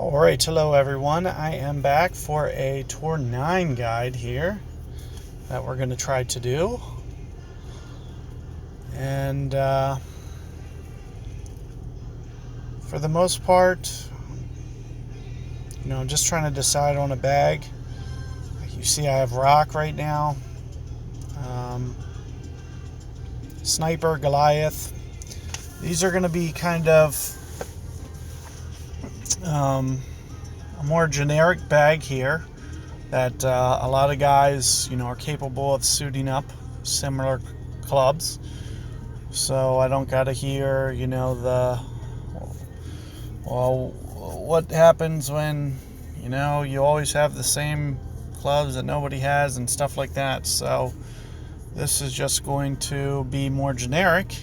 Alright, hello everyone. I am back for a Tour 9 guide here that we're going to try to do. And for the most part, I'm just trying to decide on a bag. You see I have rock right now. Sniper, Goliath. These are going to be kind of a more generic bag here that a lot of guys are capable of suiting up similar clubs, so I don't gotta hear what happens when you always have the same clubs that nobody has and stuff like that. So this is just going to be more generic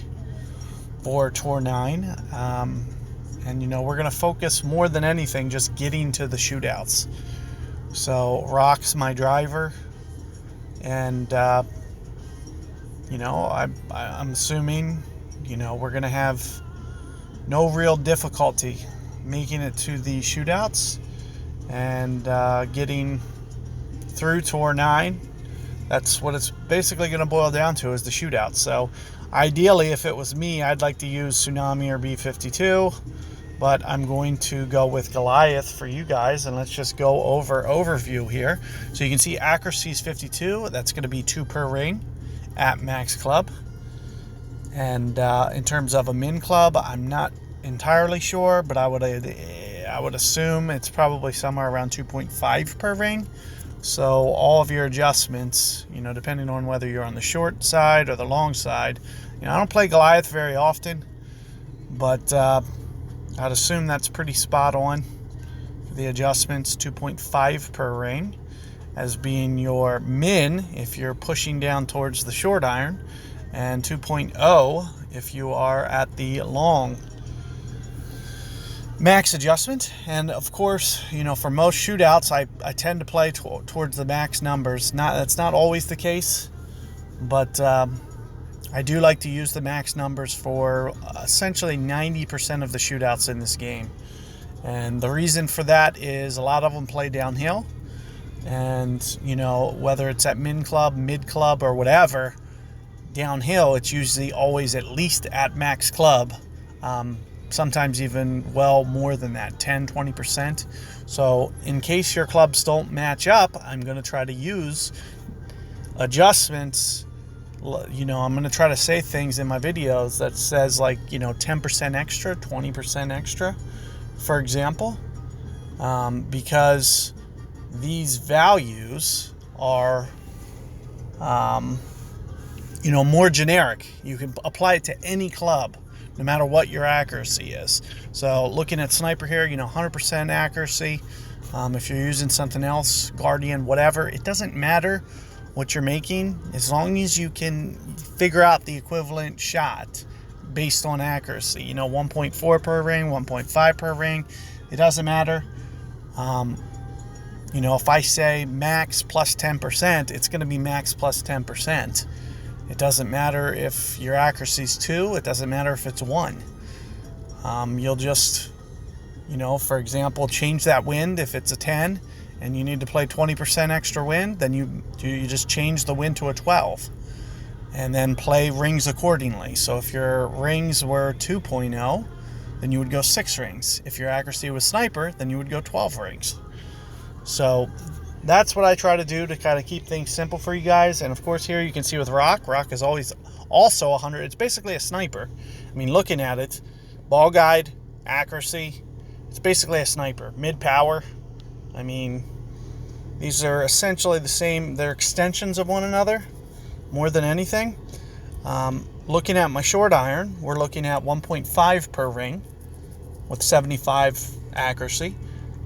for Tour 9. And we're going to focus more than anything just getting to the shootouts. So rock's my driver, and I'm assuming we're going to have no real difficulty making it to the shootouts and getting through Tour 9. That's what it's basically going to boil down to, is the shootouts. So ideally, if it was me, I'd like to use Tsunami or B-52. But I'm going to go with Goliath for you guys, and let's just go over overview here. So you can see accuracy is 52. That's going to be 2 per ring at max club. And in terms of a min club, I'm not entirely sure, but I would assume it's probably somewhere around 2.5 per ring. So all of your adjustments, depending on whether you're on the short side or the long side. I don't play Goliath very often, but I'd assume that's pretty spot on for the adjustments. 2.5 per ring as being your min if you're pushing down towards the short iron, and 2.0 if you are at the long max adjustment. And of course, for most shootouts, I tend to play towards the max numbers. That's not always the case, but I do like to use the max numbers for essentially 90% of the shootouts in this game. And the reason for that is a lot of them play downhill. And, whether it's at min club, mid club, or whatever, downhill, it's usually always at least at max club. Sometimes even well more than that, 10, 20%. So in case your clubs don't match up, I'm going to try to use adjustments. I'm going to try to say things in my videos that says 10% extra, 20% extra, for example, because these values are, more generic. You can apply it to any club, no matter what your accuracy is. So looking at sniper here, 100% accuracy. If you're using something else, Guardian, whatever, it doesn't matter what you're making, as long as you can figure out the equivalent shot based on accuracy. 1.4 per ring, 1.5 per ring, it doesn't matter. If I say max plus 10%, it's going to be max plus 10%. It doesn't matter if your accuracy is 2, it doesn't matter if it's 1. You'll just, for example, change that wind. If it's a 10 and you need to play 20% extra wind, then you just change the wind to a 12 and then play rings accordingly. So if your rings were 2.0, then you would go 6 rings. If your accuracy was sniper, then you would go 12 rings. So that's what I try to do to kind of keep things simple for you guys. And of course here you can see with rock is always also 100. It's basically a sniper. Looking at it, ball guide, accuracy, it's basically a sniper. Mid power, these are essentially the same. They're extensions of one another more than anything. Looking at my short iron, we're looking at 1.5 per ring with 75 accuracy.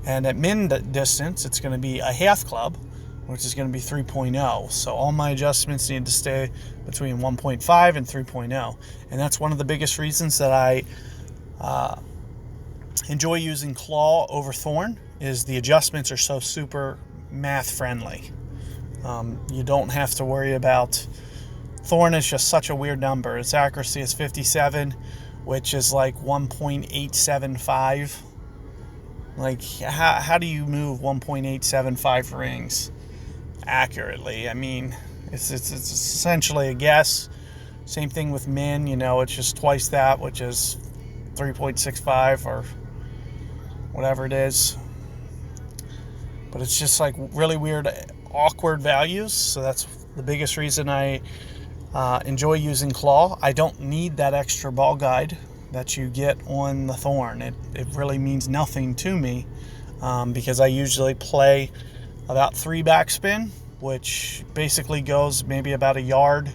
And at min distance, it's going to be a half club, which is going to be 3.0. So all my adjustments need to stay between 1.5 and 3.0. And that's one of the biggest reasons that I enjoy using claw over thorn, is the adjustments are so super math friendly. You don't have to worry about thorn. Is just such a weird number. Its accuracy is 57, which is like 1.875 Like, how do you move 1.875 rings accurately? I mean, it's essentially a guess. Same thing with min, it's just twice that, which is 3.65 or whatever it is. But it's just like really weird, awkward values. So that's the biggest reason I enjoy using claw. I don't need that extra ball guide that you get on the Thorn. It really means nothing to me because I usually play about 3 backspin, which basically goes maybe about a yard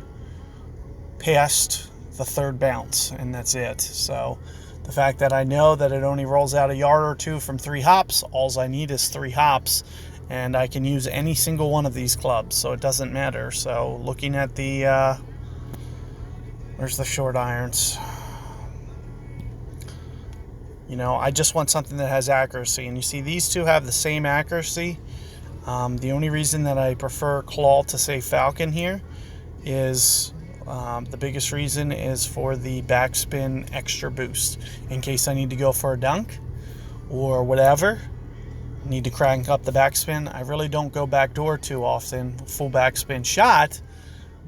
past the third bounce, and that's it. So the fact that I know that it only rolls out a yard or 2 from 3 hops, all I need is 3 hops, and I can use any single one of these clubs, so it doesn't matter. So looking at the where's the short irons? I just want something that has accuracy, and you see these two have the same accuracy. The only reason that I prefer claw to say Falcon here is the biggest reason is for the backspin extra boost. In case I need to go for a dunk or whatever, need to crank up the backspin. I really don't go backdoor too often, full backspin shot,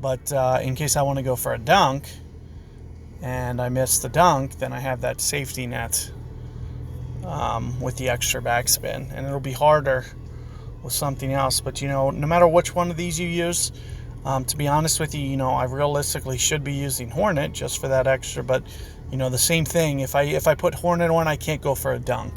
but in case I want to go for a dunk and I miss the dunk, then I have that safety net with the extra backspin, and it'll be harder with something else. But no matter which one of these you use, to be honest with you, I realistically should be using Hornet just for that extra. But the same thing, if I put Hornet on, I can't go for a dunk.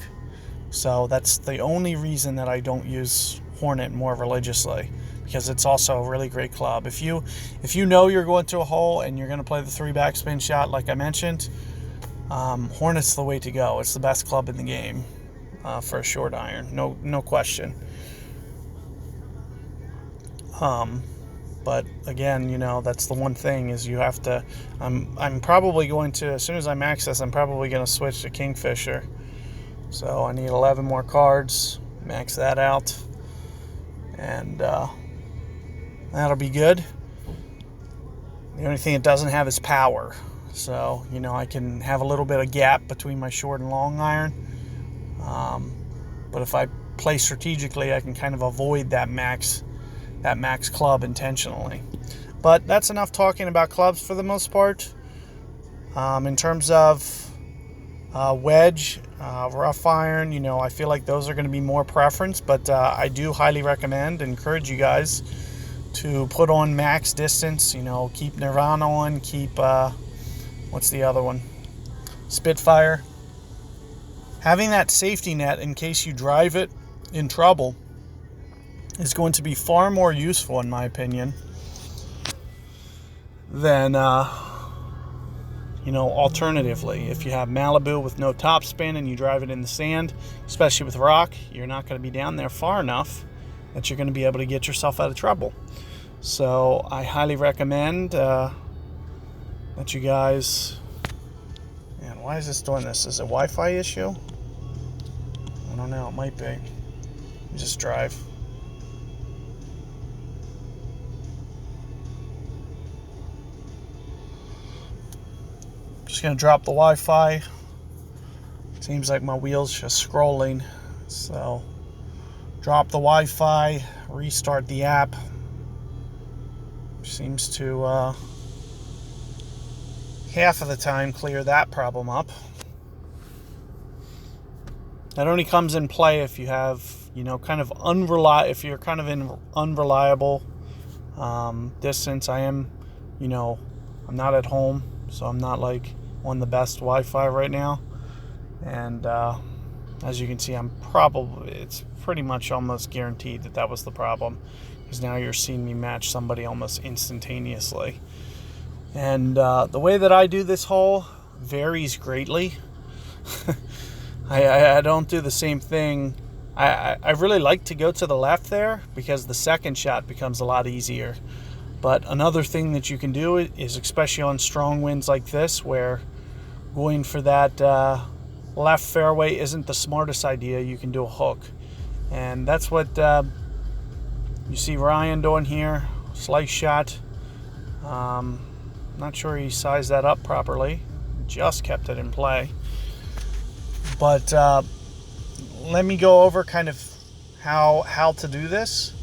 So that's the only reason that I don't use Hornet more religiously, because it's also a really great club. If you know you're going to a hole and you're going to play the 3 backspin shot like I mentioned, Hornet's the way to go. It's the best club in the game for a short iron, no question. But again, that's the one thing is you have to. I'm probably going to, as soon as I max this, I'm probably going to switch to Kingfisher. So I need 11 more cards, max that out, and that'll be good. The only thing it doesn't have is power. So, I can have a little bit of gap between my short and long iron. But if I play strategically, I can kind of avoid that max club intentionally. But that's enough talking about clubs for the most part. In terms of wedge, rough iron, I feel like those are going to be more preference, but I do highly recommend and encourage you guys to put on max distance. Keep Nirvana on, keep what's the other one? Spitfire. Having that safety net in case you drive it in trouble is going to be far more useful, in my opinion, than alternatively. If you have Malibu with no topspin and you drive it in the sand, especially with rock, you're not going to be down there far enough that you're going to be able to get yourself out of trouble. So I highly recommend that you guys. Man, why is this doing this? Is it a Wi-Fi issue? I don't know. It might be. Let me just drive. Just gonna drop the Wi-Fi. Seems like my wheel's just scrolling. So drop the Wi-Fi, restart the app. Seems to half of the time clear that problem up. That only comes in play if you have, kind of if you're kind of in unreliable distance. I am, I'm not at home, so I'm not like on the best Wi-Fi right now. And as you can see, it's pretty much almost guaranteed that was the problem, because now you're seeing me match somebody almost instantaneously. And the way that I do this hole varies greatly. I don't do the same thing. I really like to go to the left there because the second shot becomes a lot easier. But another thing that you can do is, especially on strong winds like this, where going for that left fairway isn't the smartest idea, you can do a hook. And that's what you see Ryan doing here. Slice shot. Not sure he sized that up properly. Just kept it in play. But let me go over kind of how to do this.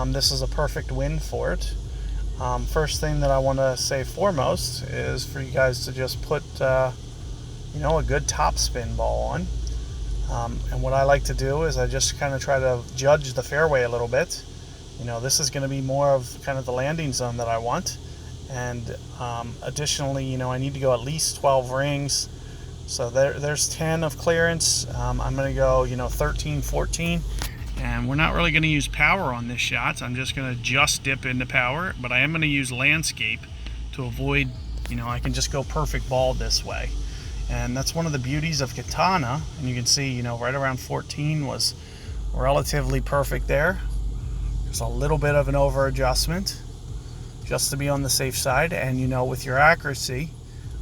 This is a perfect win for it. First thing that I want to say foremost is for you guys to just put a good top spin ball on. And what I like to do is I just kind of try to judge the fairway a little bit. This is going to be more of kind of the landing zone that I want. And additionally, I need to go at least 12 rings. So there's 10 of clearance. I'm going to go, 13, 14. And we're not really going to use power on this shot. I'm just going to dip into power. But I am going to use landscape to avoid, I can just go perfect ball this way. And that's one of the beauties of Katana. And you can see, right around 14 was relatively perfect there. Just a little bit of an over adjustment just to be on the safe side. And, with your accuracy,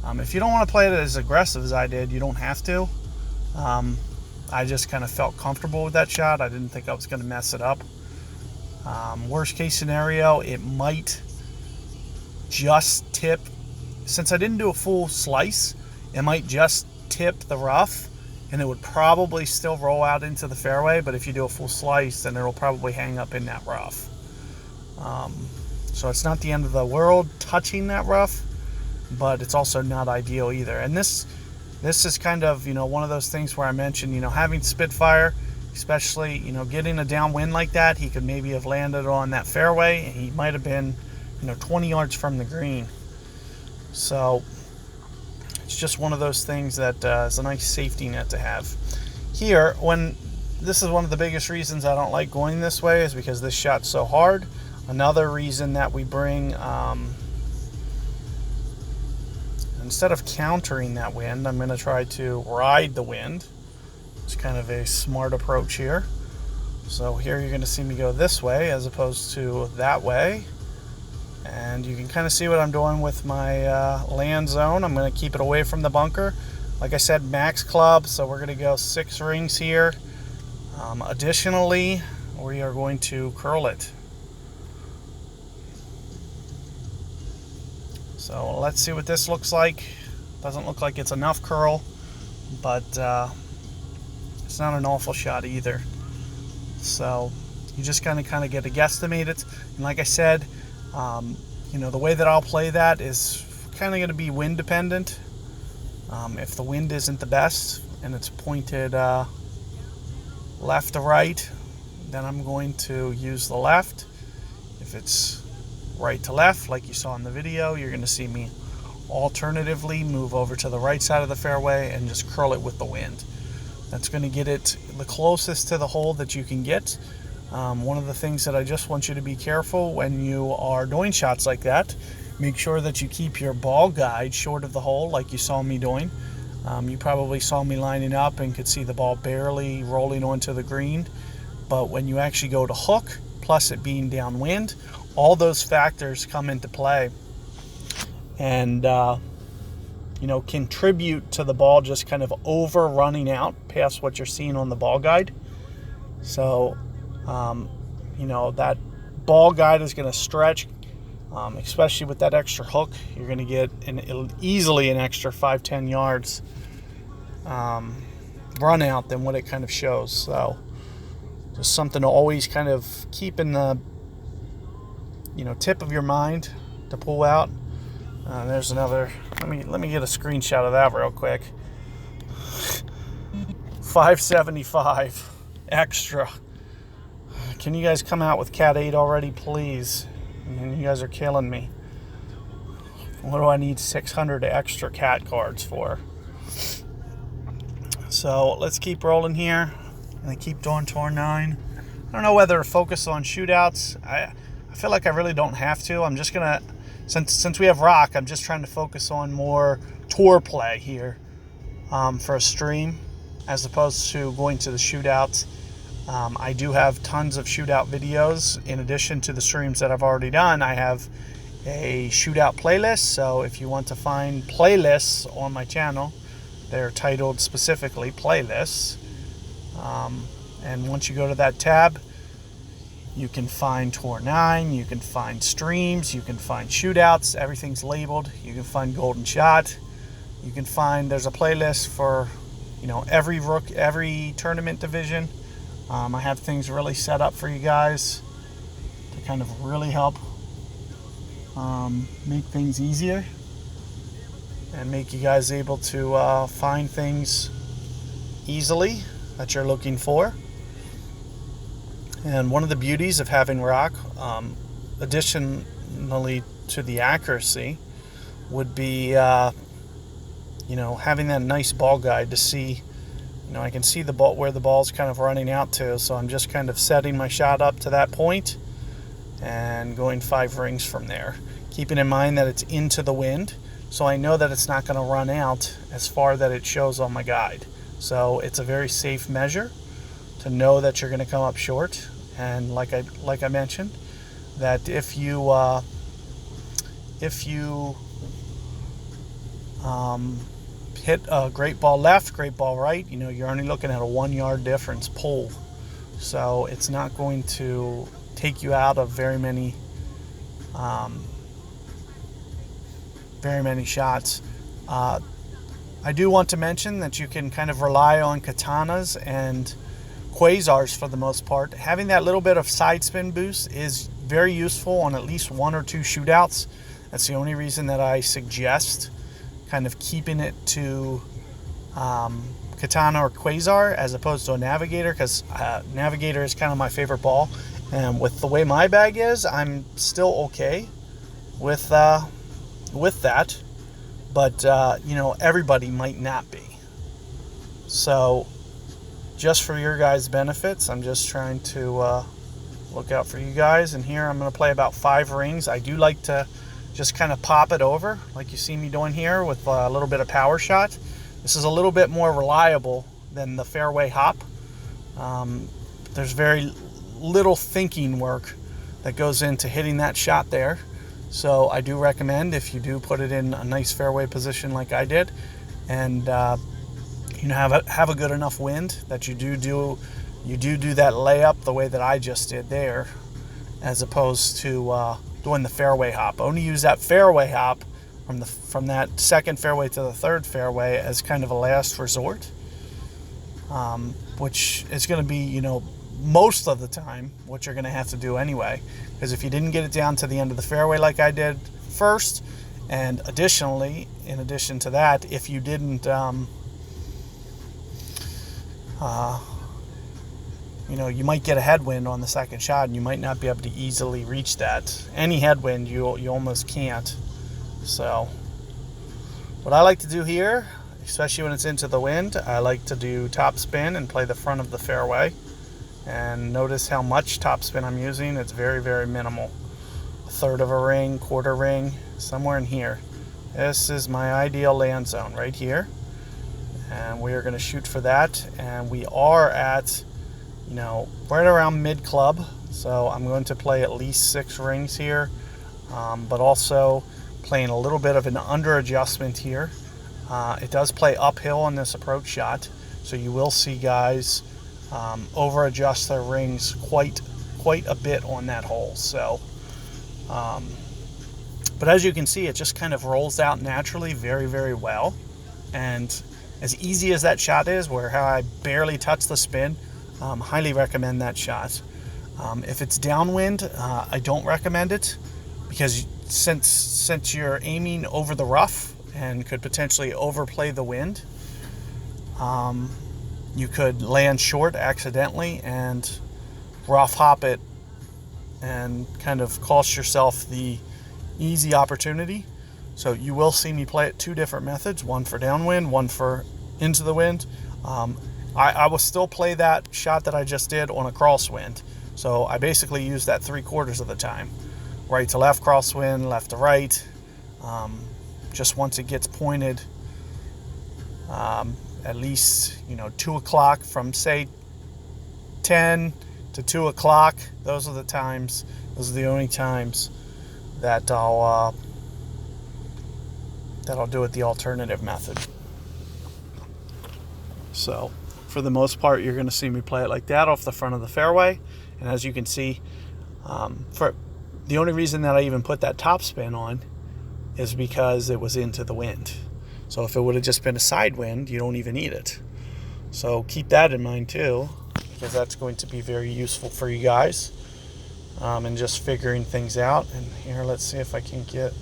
if you don't want to play it as aggressive as I did, you don't have to. I just kind of felt comfortable with that shot. I didn't think I was going to mess it up. Worst case scenario, it might just tip. Since I didn't do a full slice, it might just tip the rough, and it would probably still roll out into the fairway. But if you do a full slice, then it'll probably hang up in that rough. So it's not the end of the world touching that rough, but it's also not ideal either. And this is kind of, one of those things where I mentioned, having Spitfire, especially, getting a downwind like that, he could maybe have landed on that fairway, and he might have been, 20 yards from the green. So it's just one of those things that is a nice safety net to have. Here, this is one of the biggest reasons I don't like going this way, is because this shot's so hard. Another reason that we bring, instead of countering that wind, I'm going to try to ride the wind. It's kind of a smart approach here. So here you're going to see me go this way as opposed to that way. And you can kind of see what I'm doing with my land zone. I'm going to keep it away from the bunker. Like I said, max club, so we're going to go 6 rings here. Additionally, we are going to curl it. So let's see what this looks like. Doesn't look like it's enough curl, but it's not an awful shot either. So you just kind of get to guesstimate it. And like I said, the way that I'll play that is kind of going to be wind dependent. If the wind isn't the best and it's pointed left to right, then I'm going to use the left. If it's right to left, like you saw in the video, you're going to see me alternatively move over to the right side of the fairway and just curl it with the wind. That's going to get it the closest to the hole that you can get. One of the things that I just want you to be careful when you are doing shots like that, make sure that you keep your ball guide short of the hole, like you saw me doing. You probably saw me lining up and could see the ball barely rolling onto the green. But when you actually go to hook, plus it being downwind, all those factors come into play and contribute to the ball just kind of over running out past what you're seeing on the ball guide. So that ball guide is going to stretch, especially with that extra hook. You're going to get easily an extra 5-10 yards run out than what it kind of shows. So just something to always kind of keep in the tip of your mind to pull out. There's another. Let me get a screenshot of that real quick. 575 extra. Can you guys come out with Cat 8 already, please? You guys are killing me. What do I need 600 extra cat cards for? So let's keep rolling here. And keep doing tour 9. I don't know whether to focus on shootouts. I feel like I really don't have to. I'm just gonna, since we have rock, I'm just trying to focus on more tour play here for a stream, as opposed to going to the shootouts. I do have tons of shootout videos. In addition to the streams that I've already done, I have a shootout playlist. So if you want to find playlists on my channel, they're titled specifically playlists. And once you go to that tab, you can find Tour 9, you can find streams, you can find shootouts, everything's labeled. You can find Golden Shot. You can find, there's a playlist for every tournament division. I have things really set up for you guys to kind of really help make things easier and make you guys able to find things easily that you're looking for. And one of the beauties of having rock, additionally to the accuracy, would be having that nice ball guide to see. I can see the ball, where the ball's kind of running out to, so I'm just kind of setting my shot up to that point and going 5 rings from there, keeping in mind that it's into the wind, so I know that it's not going to run out as far that it shows on my guide. So it's a very safe measure to know that you're going to come up short. And like I mentioned, that if you hit a great ball left, great ball right, you're only looking at a 1 yard difference pull. So it's not going to take you out of very many shots. I do want to mention that you can kind of rely on katanas and quasars for the most part. Having that little bit of side spin boost is very useful on at least 1 or 2 shootouts. That's the only reason that I suggest kind of keeping it to katana or quasar as opposed to a navigator, because navigator is kind of my favorite ball, and with the way my bag is, I'm still okay with that, but everybody might not be. So just for your guys' benefits, I'm just trying to look out for you guys. And here I'm going to play about 5 rings. I do like to just kind of pop it over like you see me doing here with a little bit of power shot. This is a little bit more reliable than the fairway hop. There's very little thinking work that goes into hitting that shot there. So I do recommend, if you do put it in a nice fairway position like I did, and have a good enough wind that you do that layup the way that I just did there, as opposed to doing the fairway hop. Only use that fairway hop from that second fairway to the third fairway as kind of a last resort, which is going to be most of the time what you're going to have to do anyway, because if you didn't get it down to the end of the fairway like I did first, and additionally, in addition to that, if you didn't you might get a headwind on the second shot, and you might not be able to easily reach that. Any headwind, you almost can't. So what I like to do here, especially when it's into the wind, I like to do top spin and play the front of the fairway. And notice how much top spin I'm using. It's very, very minimal. 1/3 of a ring, 1/4 ring, somewhere in here. This is my ideal land zone right here. And we are going to shoot for that. And we are at right around mid club, so I'm going to play at least 6 rings here, but also playing a little bit of an under adjustment here. It does play uphill on this approach shot, so you will see guys over adjust their rings quite a bit on that hole. So but as you can see, it just kind of rolls out naturally very, very well. And as easy as that shot is, where how I barely touch the spin, highly recommend that shot. If it's downwind, I don't recommend it, because since you're aiming over the rough and could potentially overplay the wind, you could land short accidentally and rough hop it and kind of cost yourself the easy opportunity. So you will see me play it 2 different methods, one for downwind, one for into the wind. I will still play that shot that I just did on a crosswind. So I basically use that 3/4 of the time. Right to left crosswind, left to right. Just once it gets pointed, at least 2 o'clock, from say 10 to 2 o'clock. Those are the only times that I'll do it the alternative method. So for the most part, you're going to see me play it like that off the front of the fairway. And as you can see, for the only reason that I even put that top spin on is because it was into the wind. So if it would have just been a side wind, you don't even need it. So keep that in mind too, because that's going to be very useful for you guys, and just figuring things out. And here, let's see if I can get,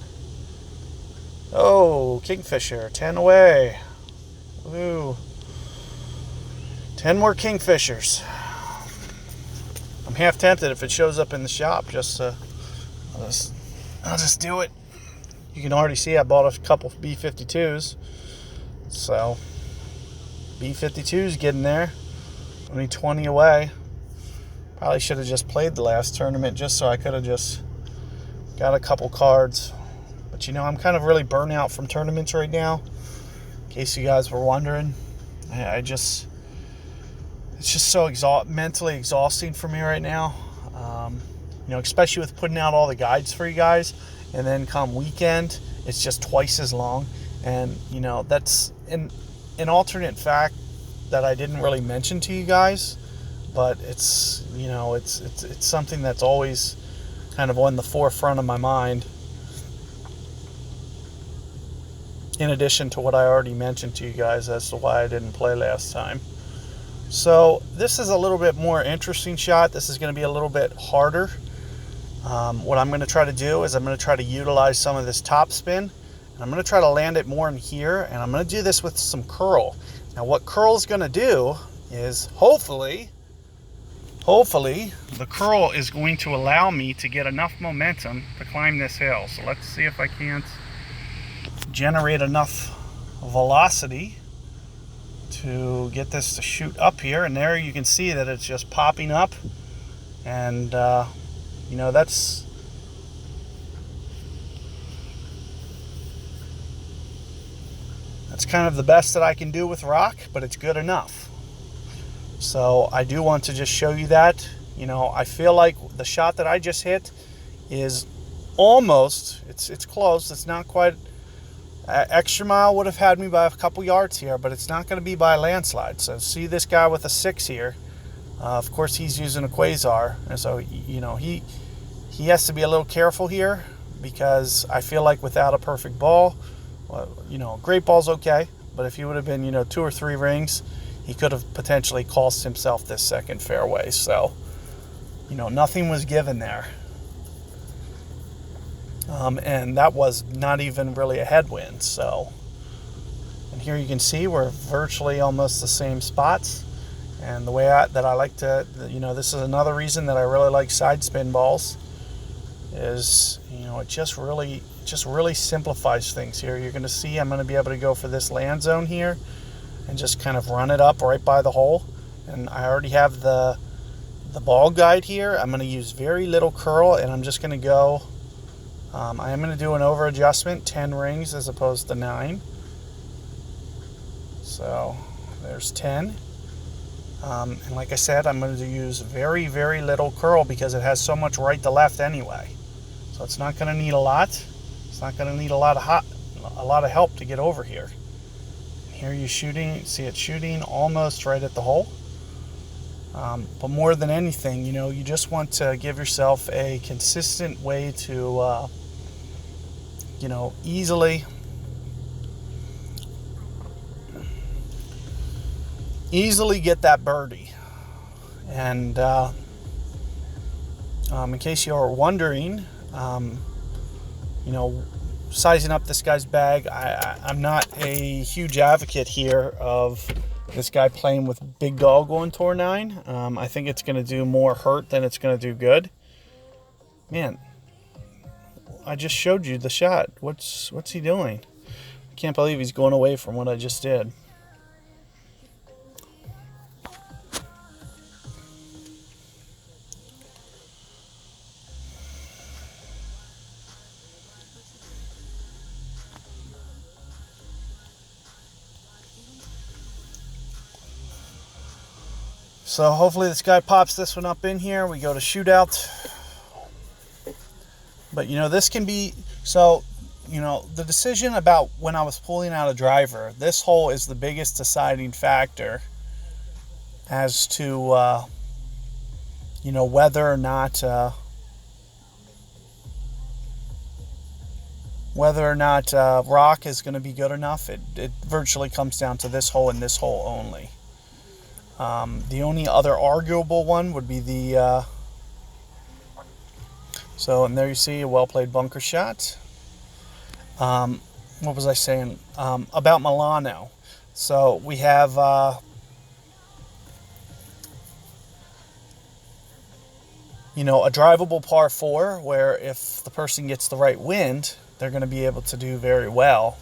oh, kingfisher, 10 away. Woo. 10 more kingfishers. I'm half tempted if it shows up in the shop, I'll just do it. You can already see I bought a couple B-52s. So, B-52s getting there. Only 20 away. Probably should have just played the last tournament just so I could have just got a couple cards. But I'm kind of really burnt out from tournaments right now. In case you guys were wondering. It's just so mentally exhausting for me right now. Especially with putting out all the guides for you guys, and then come weekend, it's just twice as long. And that's an alternate fact that I didn't really mention to you guys, but it's something that's always kind of on the forefront of my mind. In addition to what I already mentioned to you guys as to why I didn't play last time. So this is a little bit more interesting shot. This is going to be a little bit harder. What I'm going to try to do is I'm going to try to utilize some of this top spin. And I'm going to try to land it more in here. And I'm going to do this with some curl. Now what curl is going to do is hopefully the curl is going to allow me to get enough momentum to climb this hill. So let's see if I can't generate enough velocity to get this to shoot up here. And there you can see that it's just popping up, and that's kind of the best that I can do with rock, but it's good enough. So I do want to just show you that. I feel like the shot that I just hit is almost, it's close, it's not quite. Extra mile would have had me by a couple yards here, but it's not going to be by a landslide. So see this guy with a 6 here. Of course, he's using a quasar, and so he has to be a little careful here, because I feel like without a perfect ball, well, great ball's okay, but if he would have been 2 or 3 rings, he could have potentially cost himself this second fairway. So nothing was given there. And that was not even really a headwind. So, and here you can see we're virtually almost the same spots. And the way that I like to, this is another reason that I really like side spin balls, is it just really simplifies things here. You're going to see I'm going to be able to go for this land zone here and just kind of run it up right by the hole. And I already have the ball guide here. I'm going to use very little curl, and I'm just going to go. I am going to do an over adjustment, 10 rings as opposed to 9. So there's 10. And like I said, I'm going to use very, very little curl because it has so much right to left anyway. So it's not going to need a lot. It's not going to need a lot of help to get over here. Here you're shooting, see it shooting almost right at the hole. But more than anything, you just want to give yourself a consistent way to, easily get that birdie. And in case you're wondering, sizing up this guy's bag, I'm not a huge advocate here of this guy playing with big dog on tour 9. I think it's going to do more hurt than it's going to do good. Man, I just showed you the shot. What's he doing? I can't believe he's going away from what I just did. So hopefully this guy pops this one up in here. We go to shootout. But this can be, so the decision about when I was pulling out a driver, this hole is the biggest deciding factor as to whether or not rock is going to be good enough. It virtually comes down to this hole and this hole only. The only other arguable one would be the and there you see a well-played bunker shot. What was I saying about Milano? So we have a drivable par 4 where if the person gets the right wind, they're going to be able to do very well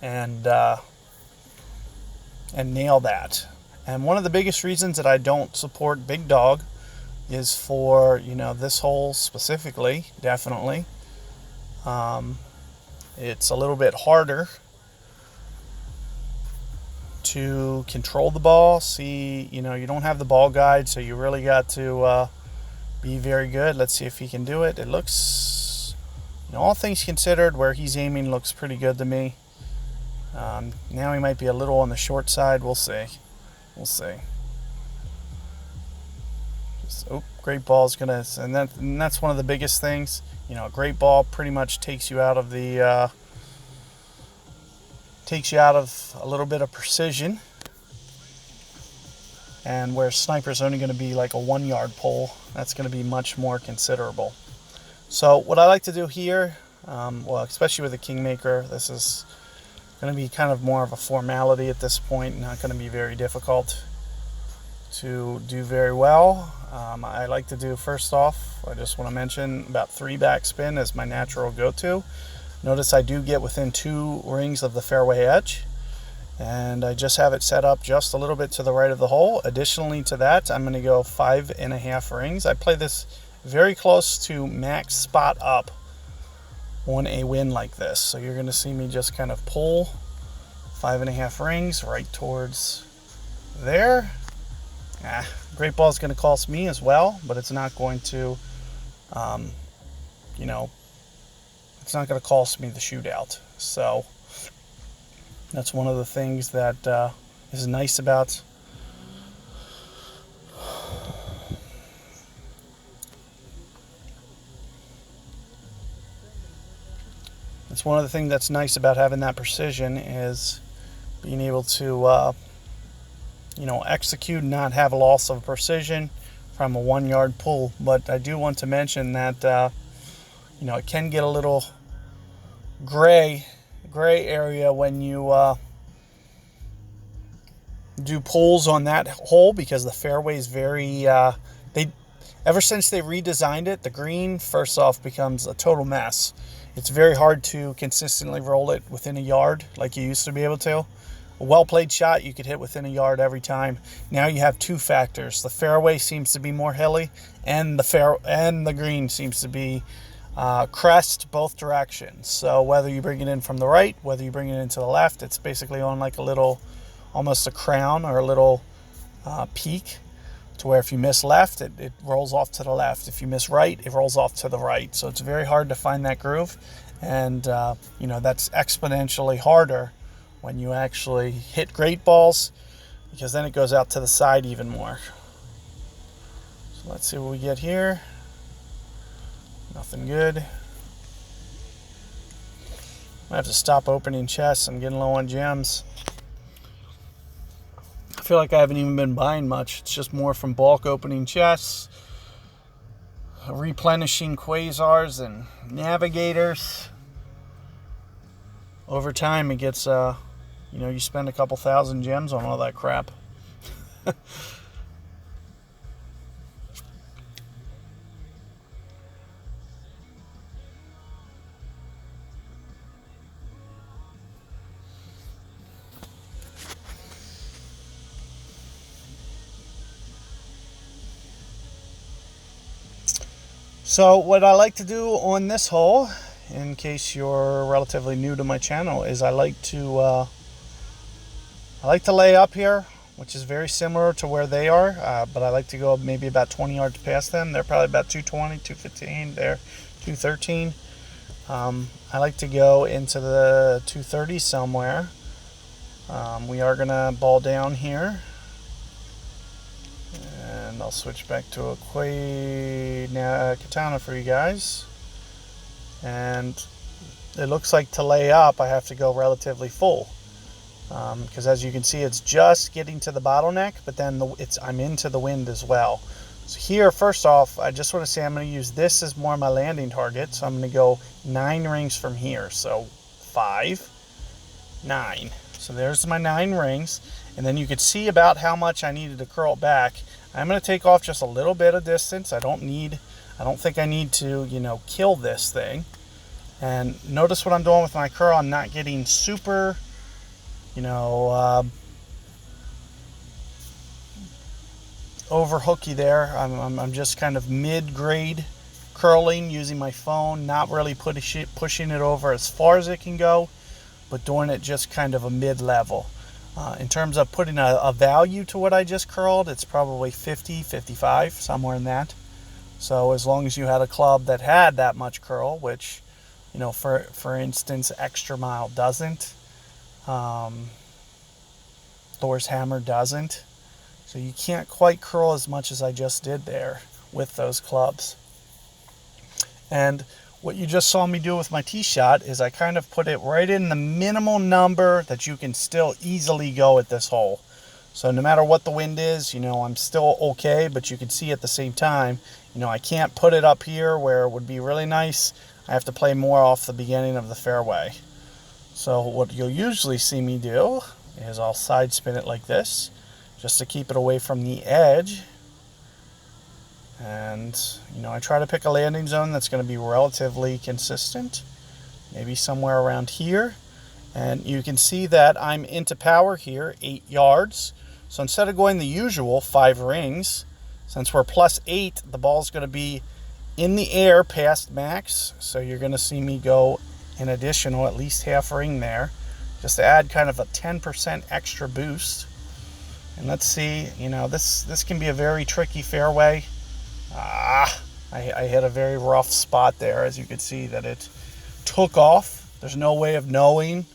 and nail that. And one of the biggest reasons that I don't support Big Dog is for this hole specifically. Definitely, it's a little bit harder to control the ball. See, you don't have the ball guide, so you really got to be very good. Let's see if he can do it. It looks, all things considered, where he's aiming looks pretty good to me. Now he might be a little on the short side. We'll see. Great ball is gonna, and that's one of the biggest things. A great ball pretty much takes you out of a little bit of precision, and where sniper's only going to be like a 1-yard pull, that's going to be much more considerable. So what I like to do here, especially with the Kingmaker, this is going to be kind of more of a formality at this point, not going to be very difficult to do very well. I like to do, first off, I just want to mention about 3 backspin as my natural go-to. Notice I do get within 2 rings of the fairway edge, and I just have it set up just a little bit to the right of the hole. Additionally to that, I'm going to go 5.5 rings. I play this very close to max spot up on a wind like this. So you're going to see me just kind of pull 5.5 rings right towards there. Great ball is going to cost me as well, but it's not going to, it's not going to cost me the shootout. So that's one of the things that is nice about having that precision, is being able to execute and not have a loss of precision from a 1-yard pull. But I do want to mention that it can get a little gray area when you do pulls on that hole, because the fairway is very ever since they redesigned it, the green first off becomes a total mess. It's very hard to consistently roll it within a yard like you used to be able to. A well-played shot you could hit within a yard every time. Now you have 2 factors. The fairway seems to be more hilly, and the green seems to be crest both directions. So whether you bring it in from the right, whether you bring it into the left, it's basically on like a little, almost a crown or a little peak, to where if you miss left, it rolls off to the left. If you miss right, it rolls off to the right. So it's very hard to find that groove, and that's exponentially harder when you actually hit great balls, because then it goes out to the side even more. So let's see what we get here. Nothing good. I have to stop opening chests. I'm getting low on gems. I feel like I haven't even been buying much. It's just more from bulk opening chests, replenishing quasars and navigators. Over time, it gets, you spend a couple thousand gems on all that crap. So what I like to do on this hole, in case you're relatively new to my channel, is I like to lay up here, which is very similar to where they are, but I like to go maybe about 20 yards past them. They're probably about 220, 215, they're 213. I like to go into the 230 somewhere. We are going to ball down here. And I'll switch back to a katana for you guys. And it looks like to lay up, I have to go relatively full. because as you can see, it's just getting to the bottleneck, but then I'm into the wind as well. So here, first off, I just want to say I'm going to use this as more my landing target. So I'm going to go 9 rings from here. So 5, 9. So there's my 9 rings. And then you could see about how much I needed to curl back. I'm going to take off just a little bit of distance. I don't think I need to, kill this thing. And notice what I'm doing with my curl. I'm not getting super, over hooky there. I'm just kind of mid-grade curling using my phone, not really pushing it over as far as it can go, but doing it just kind of a mid-level. In terms of putting a value to what I just curled, it's probably 50, 55, somewhere in that. So as long as you had a club that had that much curl, which, for instance, Extra Mile doesn't, Thor's Hammer doesn't. So you can't quite curl as much as I just did there with those clubs. And what you just saw me do with my tee shot is I kind of put it right in the minimal number that you can still easily go at this hole. So no matter what the wind is, I'm still okay, but you can see at the same time, I can't put it up here where it would be really nice. I have to play more off the beginning of the fairway. So what you'll usually see me do is I'll side spin it like this, just to keep it away from the edge. And, I try to pick a landing zone that's going to be relatively consistent, maybe somewhere around here. And you can see that I'm into power here, 8 yards. So instead of going the usual 5 rings, since we're +8, the ball's going to be in the air past max. So you're going to see me go an additional at least half ring there, just to add kind of a 10% extra boost. And let's see, this can be a very tricky fairway. I hit a very rough spot there. As you can see that it took off. There's no way of knowing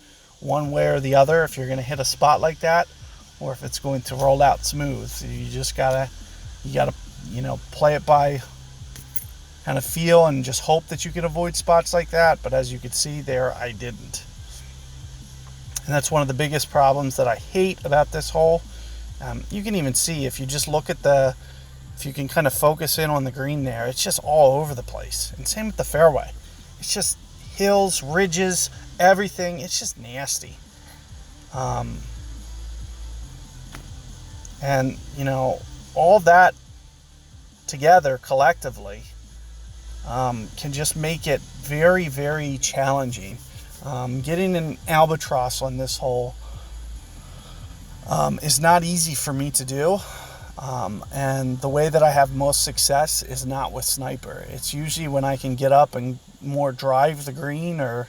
one way or the other if you're going to hit a spot like that or if it's going to roll out smooth. So you just gotta play it by kind of feel and just hope that you can avoid spots like that. But as you can see there, I didn't. And that's one of the biggest problems that I hate about this hole. You can even see if you just look at if you can kind of focus in on the green there, it's just all over the place. And same with the fairway. It's just hills, ridges, everything. It's just nasty. And, all that together collectively can just make it very, very challenging. Getting an albatross on this hole is not easy for me to do. And the way that I have most success is not with sniper. It's usually when I can get up and more drive the green, or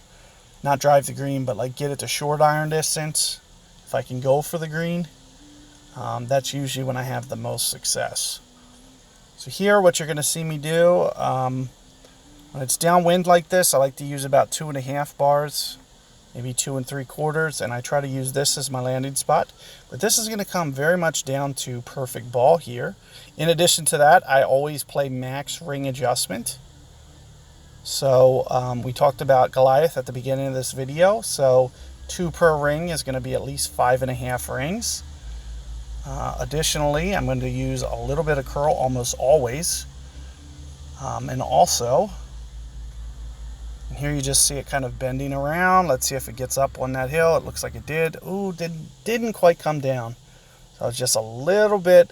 not drive the green, but like get it to short iron distance. If I can go for the green, that's usually when I have the most success. So here, what you're going to see me do, when it's downwind like this, I like to use about 2.5 bars, maybe 2 3/4, and I try to use this as my landing spot. But this is going to come very much down to perfect ball here. In addition to that, I always play max ring adjustment. So we talked about Goliath at the beginning of this video. So 2 per ring is going to be at least 5.5 rings. Additionally, I'm going to use a little bit of curl almost always. And also, and here you just see it kind of bending around. Let's see if it gets up on that hill. It looks like it did. Ooh, didn't quite come down. So I was just a little bit,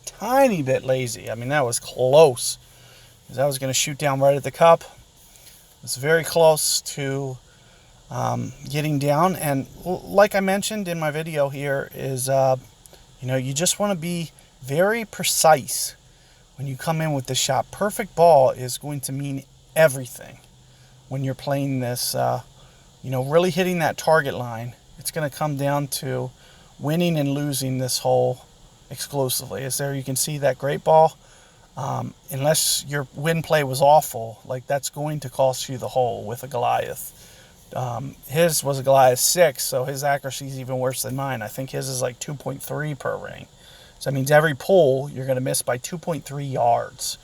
tiny bit lazy. I mean, that was close, because I was going to shoot down right at the cup. It was very close to getting down. And like I mentioned in my video here is, you just want to be very precise when you come in with this shot. Perfect ball is going to mean everything when you're playing this, really hitting that target line. It's going to come down to winning and losing this hole exclusively. As there you can see that great ball, unless your wind play was awful, like that's going to cost you the hole with a Goliath. His was a Goliath 6, so his accuracy is even worse than mine. I think his is like 2.3 per ring. So that means every pull you're going to miss by 2.3 yards.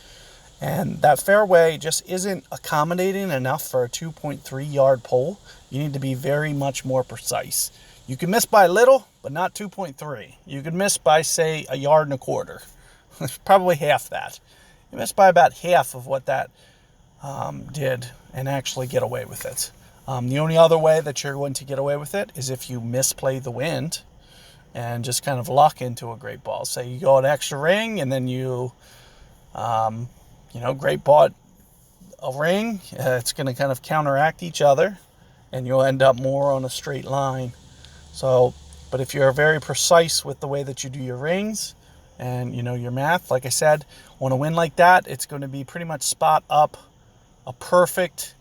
And that fairway just isn't accommodating enough for a 2.3 yard pull. You need to be very much more precise. You can miss by a little, but not 2.3. You can miss by, say, 1.25 yards. It's probably half that. You miss by about half of what that did and actually get away with it. The only other way that you're going to get away with it is if you misplay the wind and just kind of luck into a great ball. Say you go an extra ring and then you great ball a ring. It's going to kind of counteract each other and you'll end up more on a straight line. So, but if you're very precise with the way that you do your rings and your math, like I said, on a wind like that, it's going to be pretty much spot up a perfect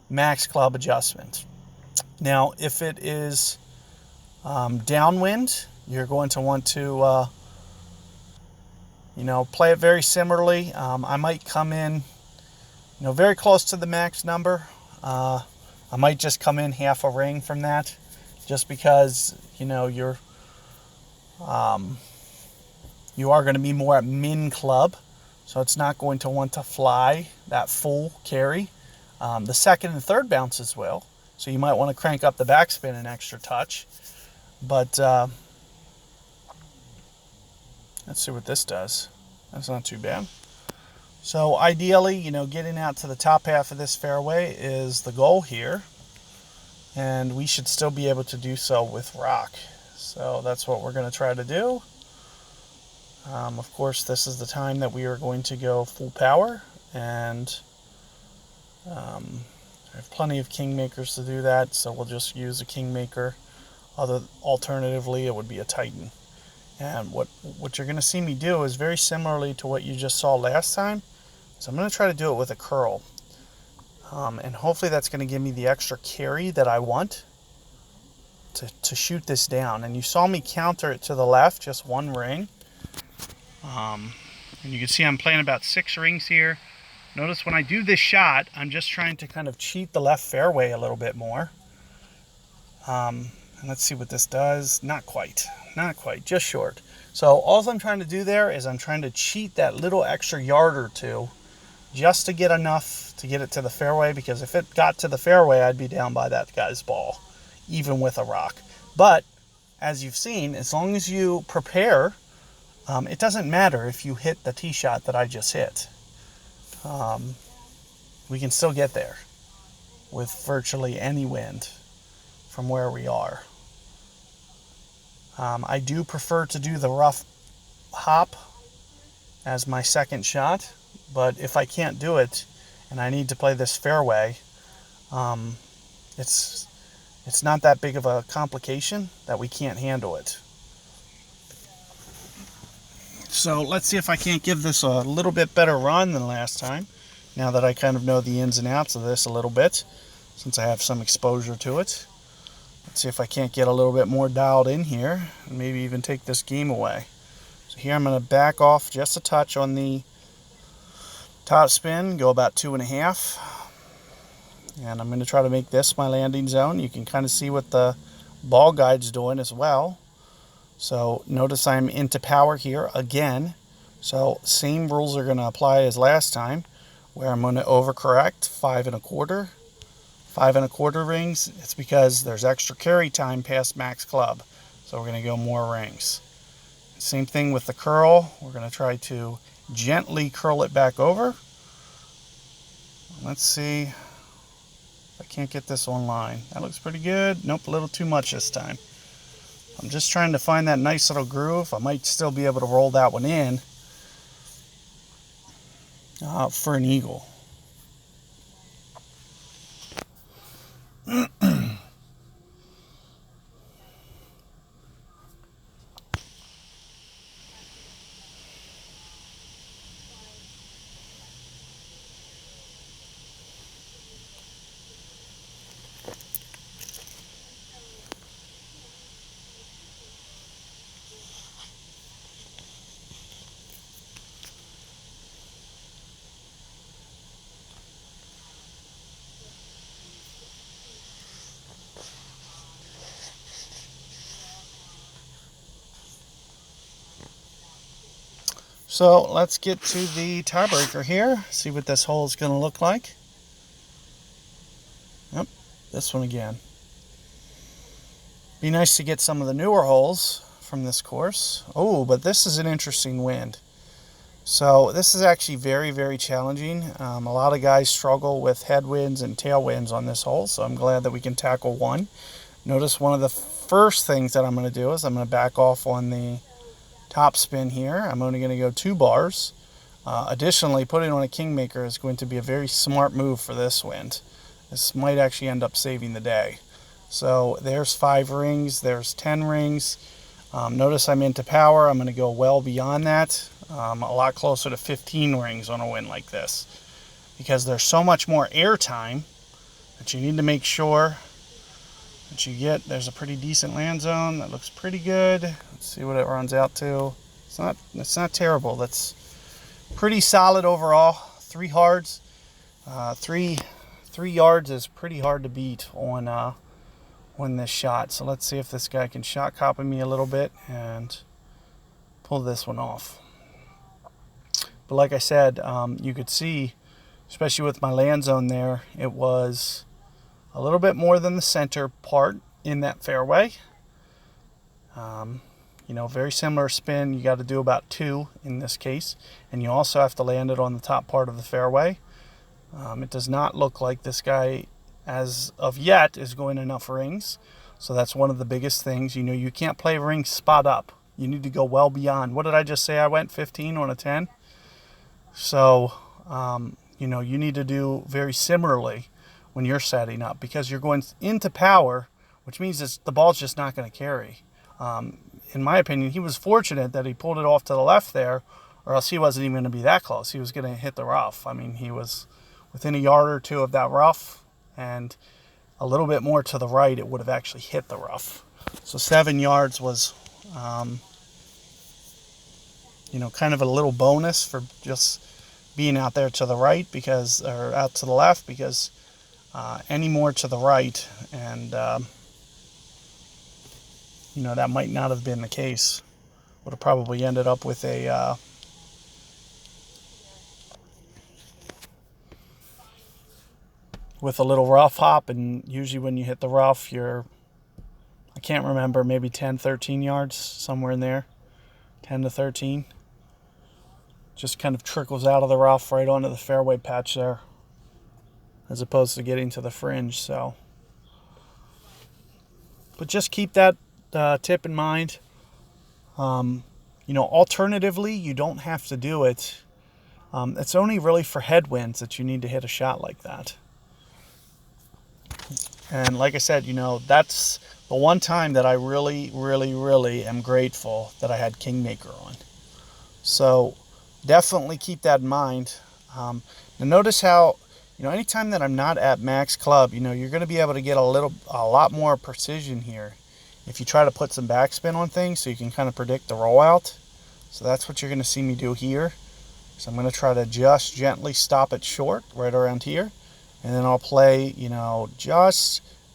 max club adjustment. Now, if it is downwind, you're going to want to play it very similarly. I might come in very close to the max number. I might just come in half a ring from that, just because you are going to be more at min club, so it's not going to want to fly that full carry. The second and third bounces will, so you might want to crank up the backspin an extra touch. But let's see what this does. That's not too bad. So ideally, getting out to the top half of this fairway is the goal here, and we should still be able to do so with rock. So that's what we're going to try to do. Of course, this is the time that we are going to go full power, and I have plenty of kingmakers to do that, so we'll just use a kingmaker. Alternatively, it would be a Titan. And what you're going to see me do is very similarly to what you just saw last time. So I'm going to try to do it with a curl. And hopefully that's going to give me the extra carry that I want to shoot this down. And you saw me counter it to the left, just one ring. And you can see I'm playing about 6 rings here. Notice when I do this shot, I'm just trying to kind of cheat the left fairway a little bit more. And let's see what this does. Not quite, just short. So all I'm trying to do there is I'm trying to cheat that little extra yard or two just to get enough to get it to the fairway, because if it got to the fairway, I'd be down by that guy's ball, even with a rock. But as you've seen, as long as you prepare, it doesn't matter if you hit the tee shot that I just hit. We can still get there with virtually any wind from where we are. I do prefer to do the rough hop as my second shot, but if I can't do it and I need to play this fairway, it's not that big of a complication that we can't handle it. So let's see if I can't give this a little bit better run than last time, now that I kind of know the ins and outs of this a little bit, since I have some exposure to it. Let's see if I can't get a little bit more dialed in here and maybe even take this game away. So here I'm going to back off just a touch on the top spin, go about 2.5. And I'm going to try to make this my landing zone. You can kind of see what the ball guide's doing as well. So notice I'm into power here again. So same rules are going to apply as last time, where I'm going to overcorrect 5 1/4. 5 1/4 rings. It's because there's extra carry time past max club, so we're going to go more rings. Same thing with the curl. We're going to try to gently curl it back over. Let's see if I can't get this online. That looks pretty good. Nope, a little too much this time. I'm just trying to find that nice little groove. I might still be able to roll that one in for an eagle. So let's get to the tiebreaker here, see what this hole is going to look like. Yep, this one again. Be nice to get some of the newer holes from this course. Oh, but this is an interesting wind. So this is actually very, very challenging. A lot of guys struggle with headwinds and tailwinds on this hole, so I'm glad that we can tackle one. Notice one of the first things that I'm going to do is I'm going to back off on the top spin here. I'm only going to go 2 bars. Additionally, putting on a Kingmaker is going to be a very smart move for this wind. This might actually end up saving the day. So there's 5 rings, there's 10 rings. Notice I'm into power. I'm going to go well beyond that. A lot closer to 15 rings on a wind like this, because there's so much more air time that you need to make sure that you get. There's a pretty decent land zone that looks pretty good. Let's see what it runs out to. It's not terrible. That's pretty solid overall. 3 hards. 3 yards is pretty hard to beat on this shot. So let's see if this guy can shot copy me a little bit and pull this one off. But like I said, you could see, especially with my land zone there, it was a little bit more than the center part in that fairway. Very similar spin. You got to do about 2 in this case, and you also have to land it on the top part of the fairway. It does not look like this guy, as of yet, is going enough rings. So that's one of the biggest things. You can't play rings spot up. You need to go well beyond. What did I just say? I went 15 on a 10. So, you need to do very similarly when you're setting up, because you're going into power, which means the ball's just not going to carry. In my opinion, he was fortunate that he pulled it off to the left there, or else he wasn't even going to be that close. He was going to hit the rough. I mean, he was within a yard or 2 of that rough, and a little bit more to the right, it would have actually hit the rough. So 7 yards was, kind of a little bonus for just being out there to the right, or out to the left, because any more to the right, and that might not have been the case. Would have probably ended up with a little rough hop, and usually when you hit the rough, I can't remember, maybe 10, 13 yards, somewhere in there, 10 to 13. Just kind of trickles out of the rough right onto the fairway patch there, as opposed to getting to the fringe. So, but just keep that tip in mind. Alternatively, you don't have to do it. It's only really for headwinds that you need to hit a shot like that. And like I said, that's the one time that I really, really, really am grateful that I had Kingmaker on. So definitely keep that in mind. Now notice how, anytime that I'm not at max club, you're going to be able to get a lot more precision here if you try to put some backspin on things, so you can kind of predict the rollout. So that's what you're going to see me do here. So I'm going to try to just gently stop it short right around here, and then I'll play,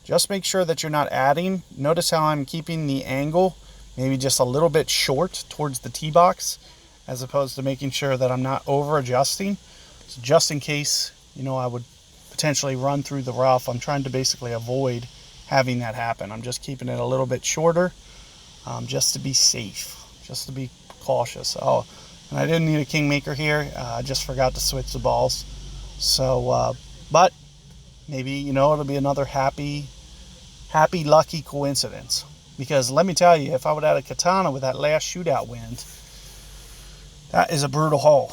just make sure that you're not adding. Notice how I'm keeping the angle maybe just a little bit short towards the tee box, as opposed to making sure that I'm not over adjusting. So just in case, I would potentially run through the rough, I'm trying to basically avoid having that happen. I'm just keeping it a little bit shorter, just to be safe, just to be cautious. Oh, and I didn't need a Kingmaker here. I just forgot to switch the balls. So, but maybe, it'll be another happy, lucky coincidence. Because let me tell you, if I would have had a Katana with that last shootout wind, that is a brutal hole.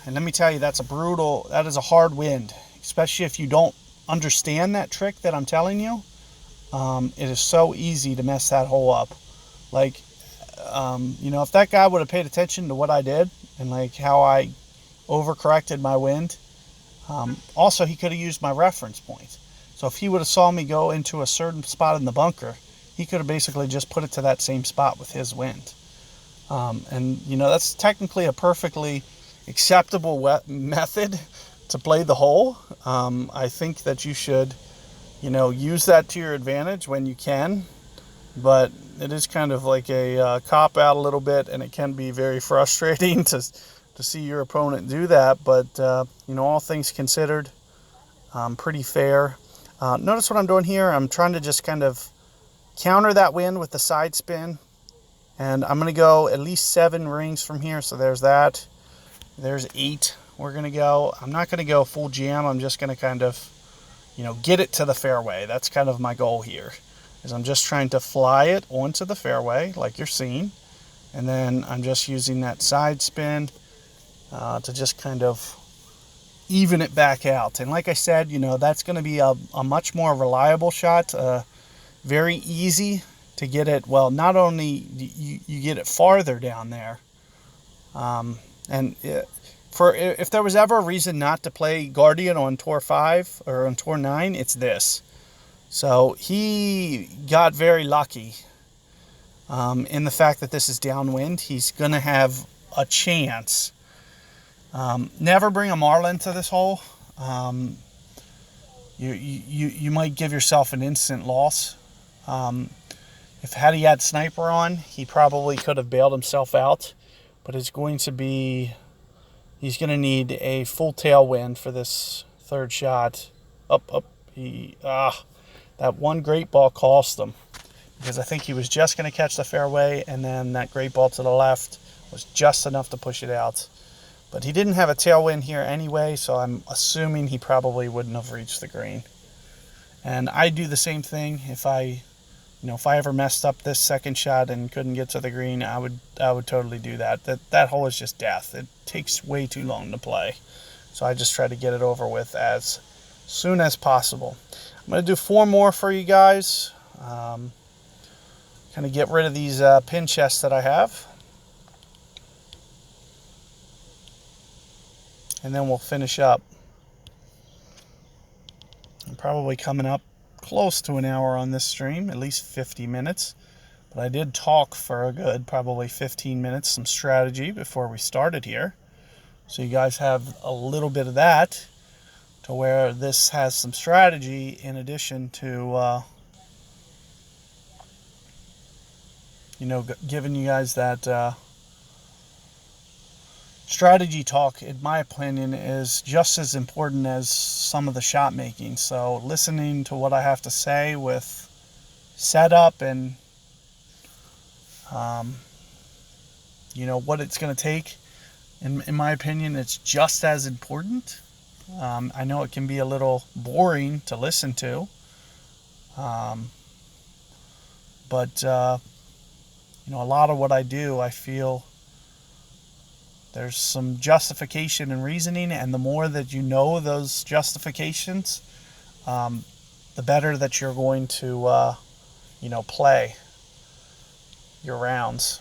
And let me tell you, that is a hard wind, especially if you don't understand that trick that I'm telling you. It is so easy to mess that hole up. Like, if that guy would have paid attention to what I did and like how I overcorrected my wind, also he could have used my reference point. So if he would have saw me go into a certain spot in the bunker, he could have basically just put it to that same spot with his wind. And that's technically a perfectly acceptable method to play the hole. I think that you should, use that to your advantage when you can, but it is kind of like a cop out a little bit, and it can be very frustrating to see your opponent do that. But all things considered, pretty fair. Notice what I'm doing here. I'm trying to just kind of counter that wind with the side spin. And I'm going to go at least 7 rings from here. So there's that. There's 8 we're going to go. I'm not going to go full jam. I'm just going to kind of, get it to the fairway. That's kind of my goal here, is I'm just trying to fly it onto the fairway like you're seeing. And then I'm just using that side spin to just kind of even it back out. And like I said, that's going to be a much more reliable shot. Very easy to get it. Well, not only you get it farther down there, and if there was ever a reason not to play Guardian on Tour 5 or on Tour 9, it's this. So he got very lucky in the fact that this is downwind. He's going to have a chance. Never bring a marlin to this hole. You might give yourself an instant loss. If had he had sniper on, he probably could have bailed himself out. But he's going to need a full tailwind for this third shot. Up. That one great ball cost him, because I think he was just going to catch the fairway, and then that great ball to the left was just enough to push it out. But he didn't have a tailwind here anyway, so I'm assuming he probably wouldn't have reached the green. And I do the same thing. If I ever messed up this second shot and couldn't get to the green, I would totally do that. That hole is just death. It takes way too long to play. So I just try to get it over with as soon as possible. I'm going to do 4 more for you guys. Kind of get rid of these pin chests that I have. And then we'll finish up. I'm probably coming up close to an hour on this stream, at least 50 minutes. But I did talk for a good probably 15 minutes, some strategy before we started here. So you guys have a little bit of that, to where this has some strategy in addition to, giving you guys that strategy talk. In my opinion, is just as important as some of the shot making. So listening to what I have to say with setup and what it's going to take, in my opinion, it's just as important. I know it can be a little boring to listen to, but a lot of what I do, I feel there's some justification and reasoning, and the more that you know those justifications, the better that you're going to, play your rounds.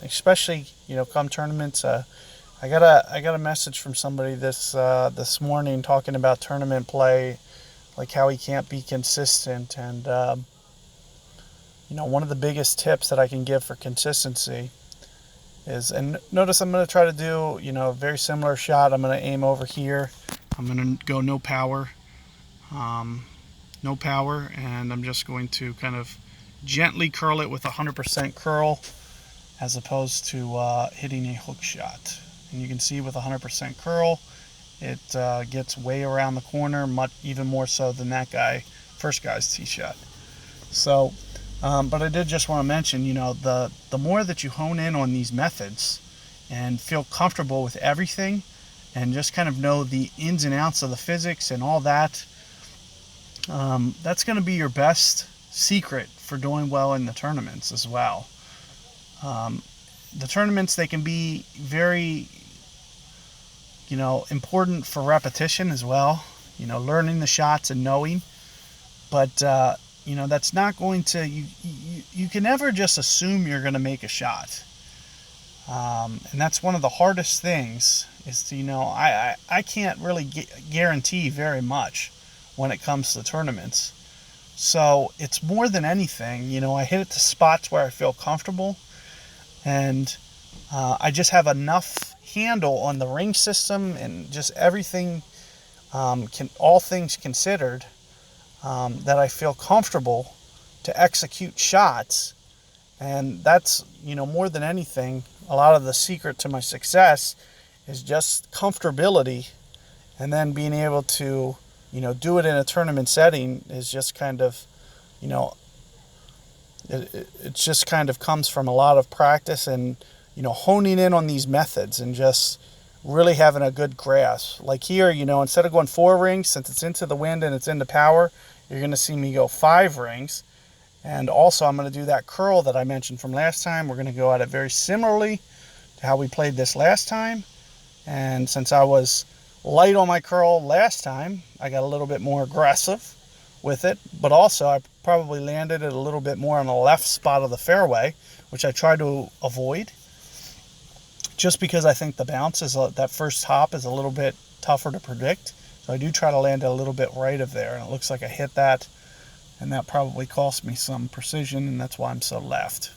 Especially, come tournaments. I got a message from somebody this morning talking about tournament play, like how he can't be consistent, and one of the biggest tips that I can give for consistency is, and notice I'm going to try to do, a very similar shot. I'm going to aim over here. I'm going to go no power, and I'm just going to kind of gently curl it with 100% curl, as opposed to hitting a hook shot. And you can see with 100% curl, it gets way around the corner, even more so than first guy's tee shot. So, but I did just want to mention, the more that you hone in on these methods and feel comfortable with everything, and just kind of know the ins and outs of the physics and all that, that's going to be your best secret for doing well in the tournaments as well. The tournaments, they can be very, important for repetition as well, learning the shots and knowing, but that's not going to, you can never just assume you're going to make a shot. And that's one of the hardest things, is to, I can't really guarantee very much when it comes to tournaments. So it's more than anything, I hit it to spots where I feel comfortable, and I just have enough handle on the ring system and just everything, all things considered, that I feel comfortable to execute shots. And that's, more than anything, a lot of the secret to my success is just comfortability, and then being able to, do it in a tournament setting is just kind of, It just kind of comes from a lot of practice and, you know, honing in on these methods and just really having a good grasp. Like here, you know, instead of going 4 rings, since it's into the wind and it's into power, you're going to see me go 5 rings. And also I'm going to do that curl that I mentioned from last time. We're going to go at it very similarly to how we played this last time. And since I was light on my curl last time, I got a little bit more aggressive with it. But also I probably landed it a little bit more on the left spot of the fairway, which I tried to avoid. Just because I think the bounce is that first hop is a little bit tougher to predict. So I do try to land it a little bit right of there. And it looks like I hit that. And that probably cost me some precision, and that's why I'm so left.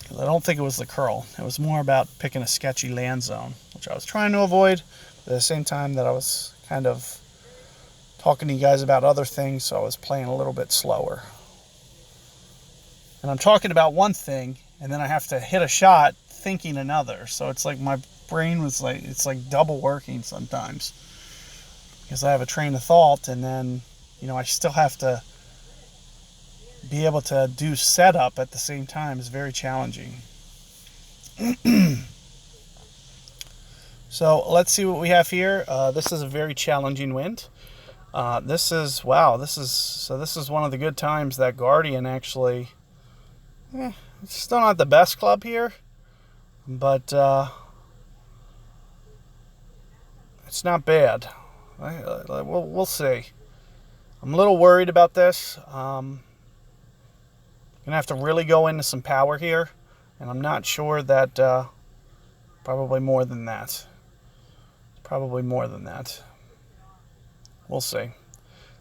Because I don't think it was the curl. It was more about picking a sketchy land zone, which I was trying to avoid. But at the same time that I was kind of talking to you guys about other things, so I was playing a little bit slower. And I'm talking about one thing, and then I have to hit a shot thinking another. So it's like my brain was like, it's like double working sometimes. Because I have a train of thought, and then, you know, I still have to be able to do setup at the same time. Is very challenging. So let's see what we have here. This is a very challenging wind. This is one of the good times that Guardian actually, it's still not the best club here, but it's not bad. We'll see. I'm a little worried about this. Gonna have to really go into some power here, and I'm not sure that probably more than that. Probably more than that. We'll see.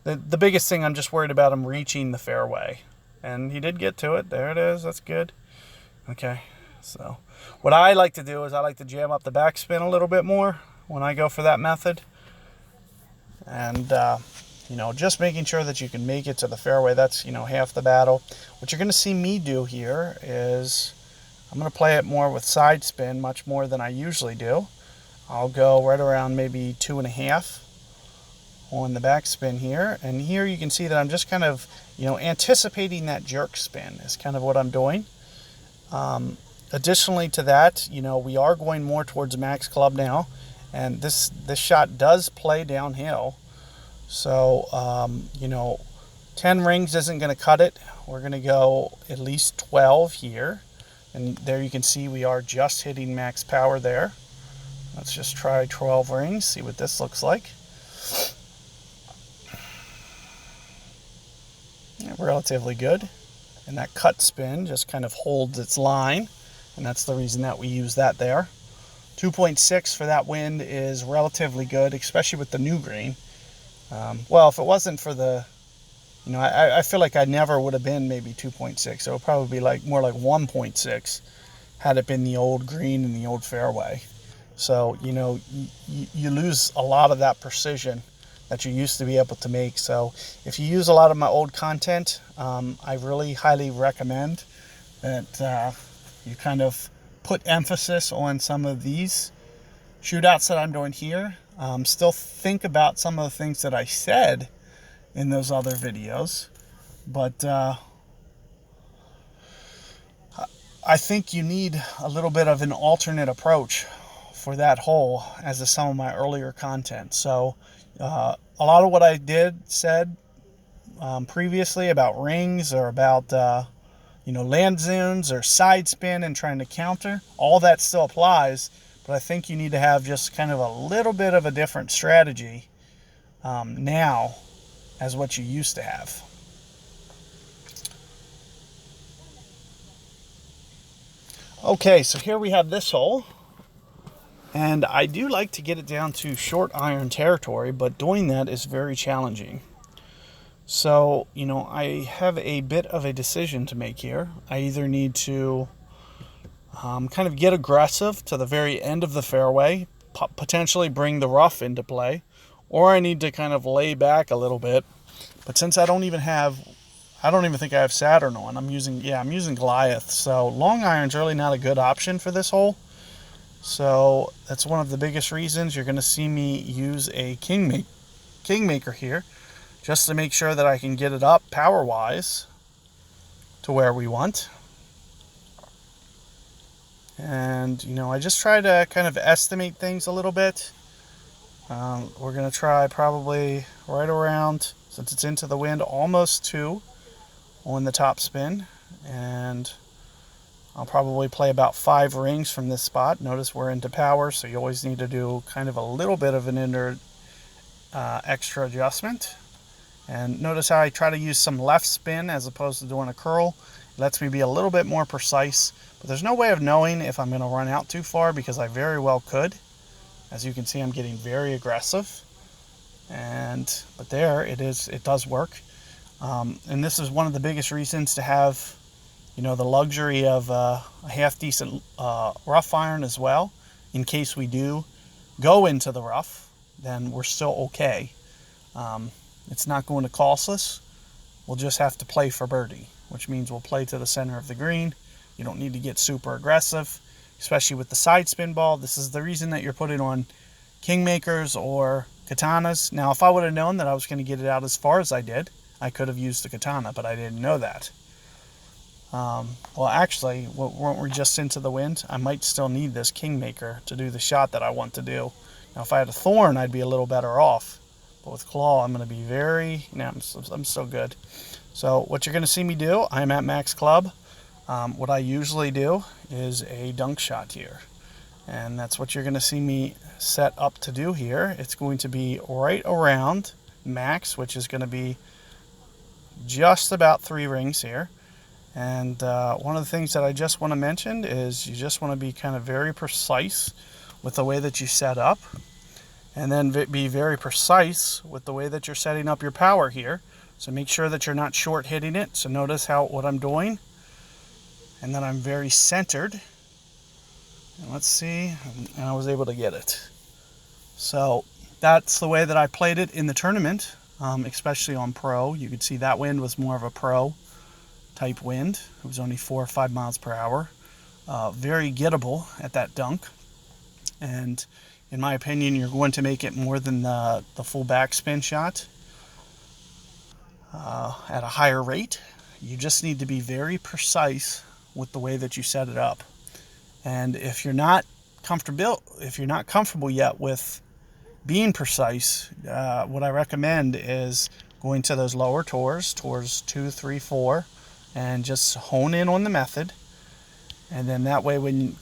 The biggest thing I'm just worried about him reaching the fairway, and he did get to it. There it is. That's good. Okay. So what I like to do is I like to jam up the backspin a little bit more when I go for that method, and you know, just making sure that you can make it to the fairway. That's, you know, half the battle. What you're going to see me do here is I'm going to play it more with side spin, much more than I usually do. I'll go right around maybe 2.5 on the backspin here. And here you can see that I'm just kind of, you know, anticipating that jerk spin is kind of what I'm doing. Additionally to that, you know, we are going more towards max club now. And this shot does play downhill. So, you know, 10 rings isn't going to cut it. We're going to go at least 12 here. And there you can see we are just hitting max power there. Let's just try 12 rings, see what this looks like. Yeah, relatively good. And that cut spin just kind of holds its line. And that's the reason that we use that there. 2.6 for that wind is relatively good, especially with the new green. Well, if it wasn't for the, you know, I feel like I never would have been maybe 2.6. It would probably be like more like 1.6 had it been the old green and the old fairway. So, you know, you lose a lot of that precision that you used to be able to make. So if you use a lot of my old content, I really highly recommend that you kind of put emphasis on some of these shootouts that I'm doing here. Still think about some of the things that I said in those other videos, but I think you need a little bit of an alternate approach for that hole as to some of my earlier content. So a lot of what I said previously about rings or about you know, land zones or side spin and trying to counter, all that still applies. But I think you need to have just kind of a little bit of a different strategy now as what you used to have. Okay, so here we have this hole. And I do like to get it down to short iron territory, but doing that is very challenging. So, you know, I have a bit of a decision to make here. I either need to kind of get aggressive to the very end of the fairway, potentially bring the rough into play, or I need to kind of lay back a little bit. But since I don't even think I have Saturn on. I'm using Goliath. So long iron's really not a good option for this hole. So that's one of the biggest reasons you're going to see me use a Kingmaker here, just to make sure that I can get it up power-wise to where we want. And, you know, I just try to kind of estimate things a little bit. We're going to try probably right around, since it's into the wind, almost 2 on the top spin. And I'll probably play about 5 rings from this spot. Notice we're into power, so you always need to do kind of a little bit of an extra adjustment. And notice how I try to use some left spin as opposed to doing a curl. It lets me be a little bit more precise, but there's no way of knowing if I'm going to run out too far, because I very well could. As you can see, I'm getting very aggressive, but there it is. It does work, and this is one of the biggest reasons to have, you know, the luxury of a half decent rough iron as well. In case we do go into the rough, then we're still okay. It's not going to cost us. We'll just have to play for birdie, which means we'll play to the center of the green. You don't need to get super aggressive, especially with the side spin ball. This is the reason that you're putting on kingmakers or katanas. Now, if I would have known that I was going to get it out as far as I did, I could have used the katana, but I didn't know that. Well, actually, weren't we just into the wind? I might still need this kingmaker to do the shot that I want to do. Now, if I had a thorn, I'd be a little better off. But with claw, I'm going to be I'm so good. So what you're going to see me do, I'm at max club. What I usually do is a dunk shot here. And that's what you're going to see me set up to do here. It's going to be right around max, which is going to be just about 3 rings here. And one of the things that I just want to mention is you just want to be kind of very precise with the way that you set up. And then be very precise with the way that you're setting up your power here. So make sure that you're not short hitting it. So notice what I'm doing. And then I'm very centered. And let's see. And I was able to get it. So that's the way that I played it in the tournament, especially on pro. You could see that wind was more of a pro type wind. It was only 4 or 5 miles per hour. Very gettable at that dunk. And in my opinion, you're going to make it more than the full backspin shot at a higher rate. You just need to be very precise with the way that you set it up. And if you're not comfortable yet with being precise, what I recommend is going to those lower tours 2, 3, 4, and just hone in on the method. And then that way, when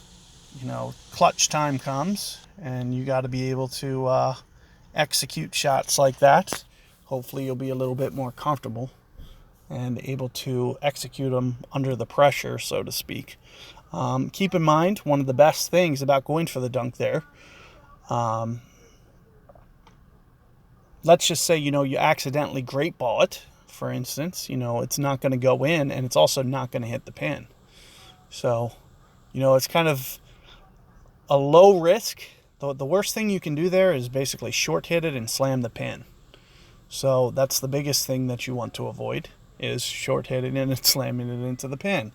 clutch time comes and you got to be able to execute shots like that, hopefully you'll be a little bit more comfortable and able to execute them under the pressure, so to speak. Keep in mind, one of the best things about going for the dunk there, let's just say, you accidentally great ball it, for instance, it's not going to go in, and it's also not going to hit the pin. So, it's kind of a low risk. The worst thing you can do there is basically short hit it and slam the pin. So that's the biggest thing that you want to avoid, is short hitting it and slamming it into the pin.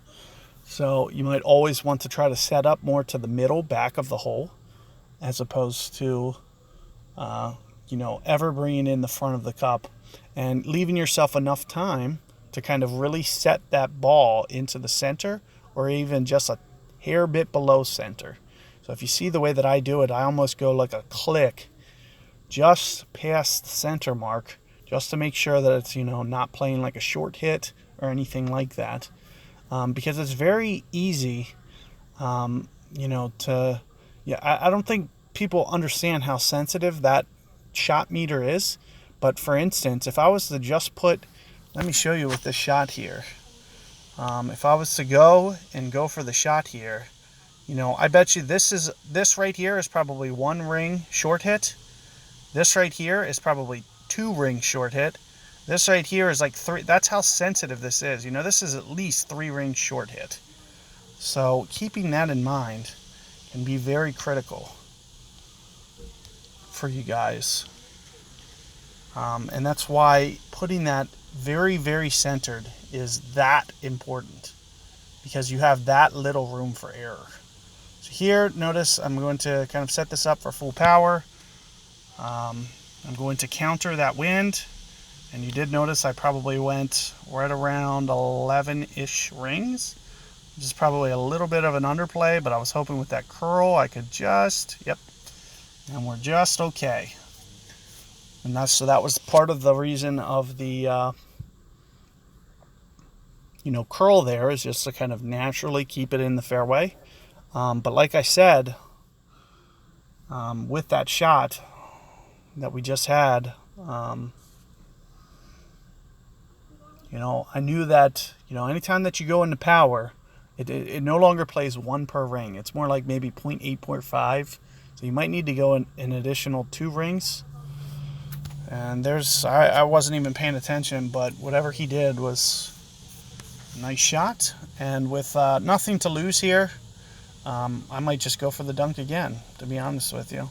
So you might always want to try to set up more to the middle back of the hole, as opposed to ever bringing in the front of the cup, and leaving yourself enough time to kind of really set that ball into the center, or even just a hair bit below center. So if you see the way that I do it, I almost go like a click just past the center mark, just to make sure that it's not playing like a short hit or anything like that, because it's very easy I don't think people understand how sensitive that shot meter is. But for instance, if I was to just let me show you with this shot here. If I was to go for the shot here, I bet you this right here is probably 1 ring short hit. This right here is probably 2 ring short hit. This right here is like 3. That's how sensitive this is. This is at least 3 ring short hit. So keeping that in mind can be very critical for you guys. And that's why putting that very, very centered is that important, because you have that little room for error. So here, notice I'm going to kind of set this up for full power. I'm going to counter that wind, And you did notice I probably went right around 11-ish rings, which is probably a little bit of an underplay, but I was hoping with that curl I could just, yep, and we're just okay. And so that was part of the reason of the curl there, is just to kind of naturally keep it in the fairway. But like I said, with that shot that we just had, I knew that, anytime that you go into power, it no longer plays one per ring. It's more like maybe 0.8, 0.5. So you might need to go in an additional 2 rings. And I wasn't even paying attention, but whatever he did was a nice shot. And with nothing to lose here, I might just go for the dunk again, to be honest with you.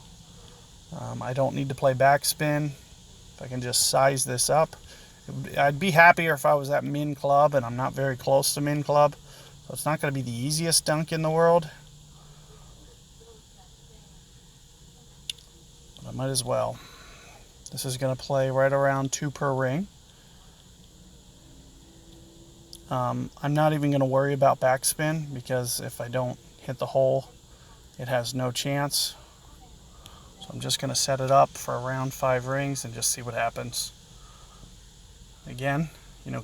I don't need to play backspin. If I can just size this up. I'd be happier if I was at min club, and I'm not very close to min club. So it's not going to be the easiest dunk in the world. But I might as well. This is going to play right around 2 per ring. I'm not even going to worry about backspin, because if I don't hit the hole, it has no chance. So I'm just going to set it up for around 5 rings and just see what happens. Again,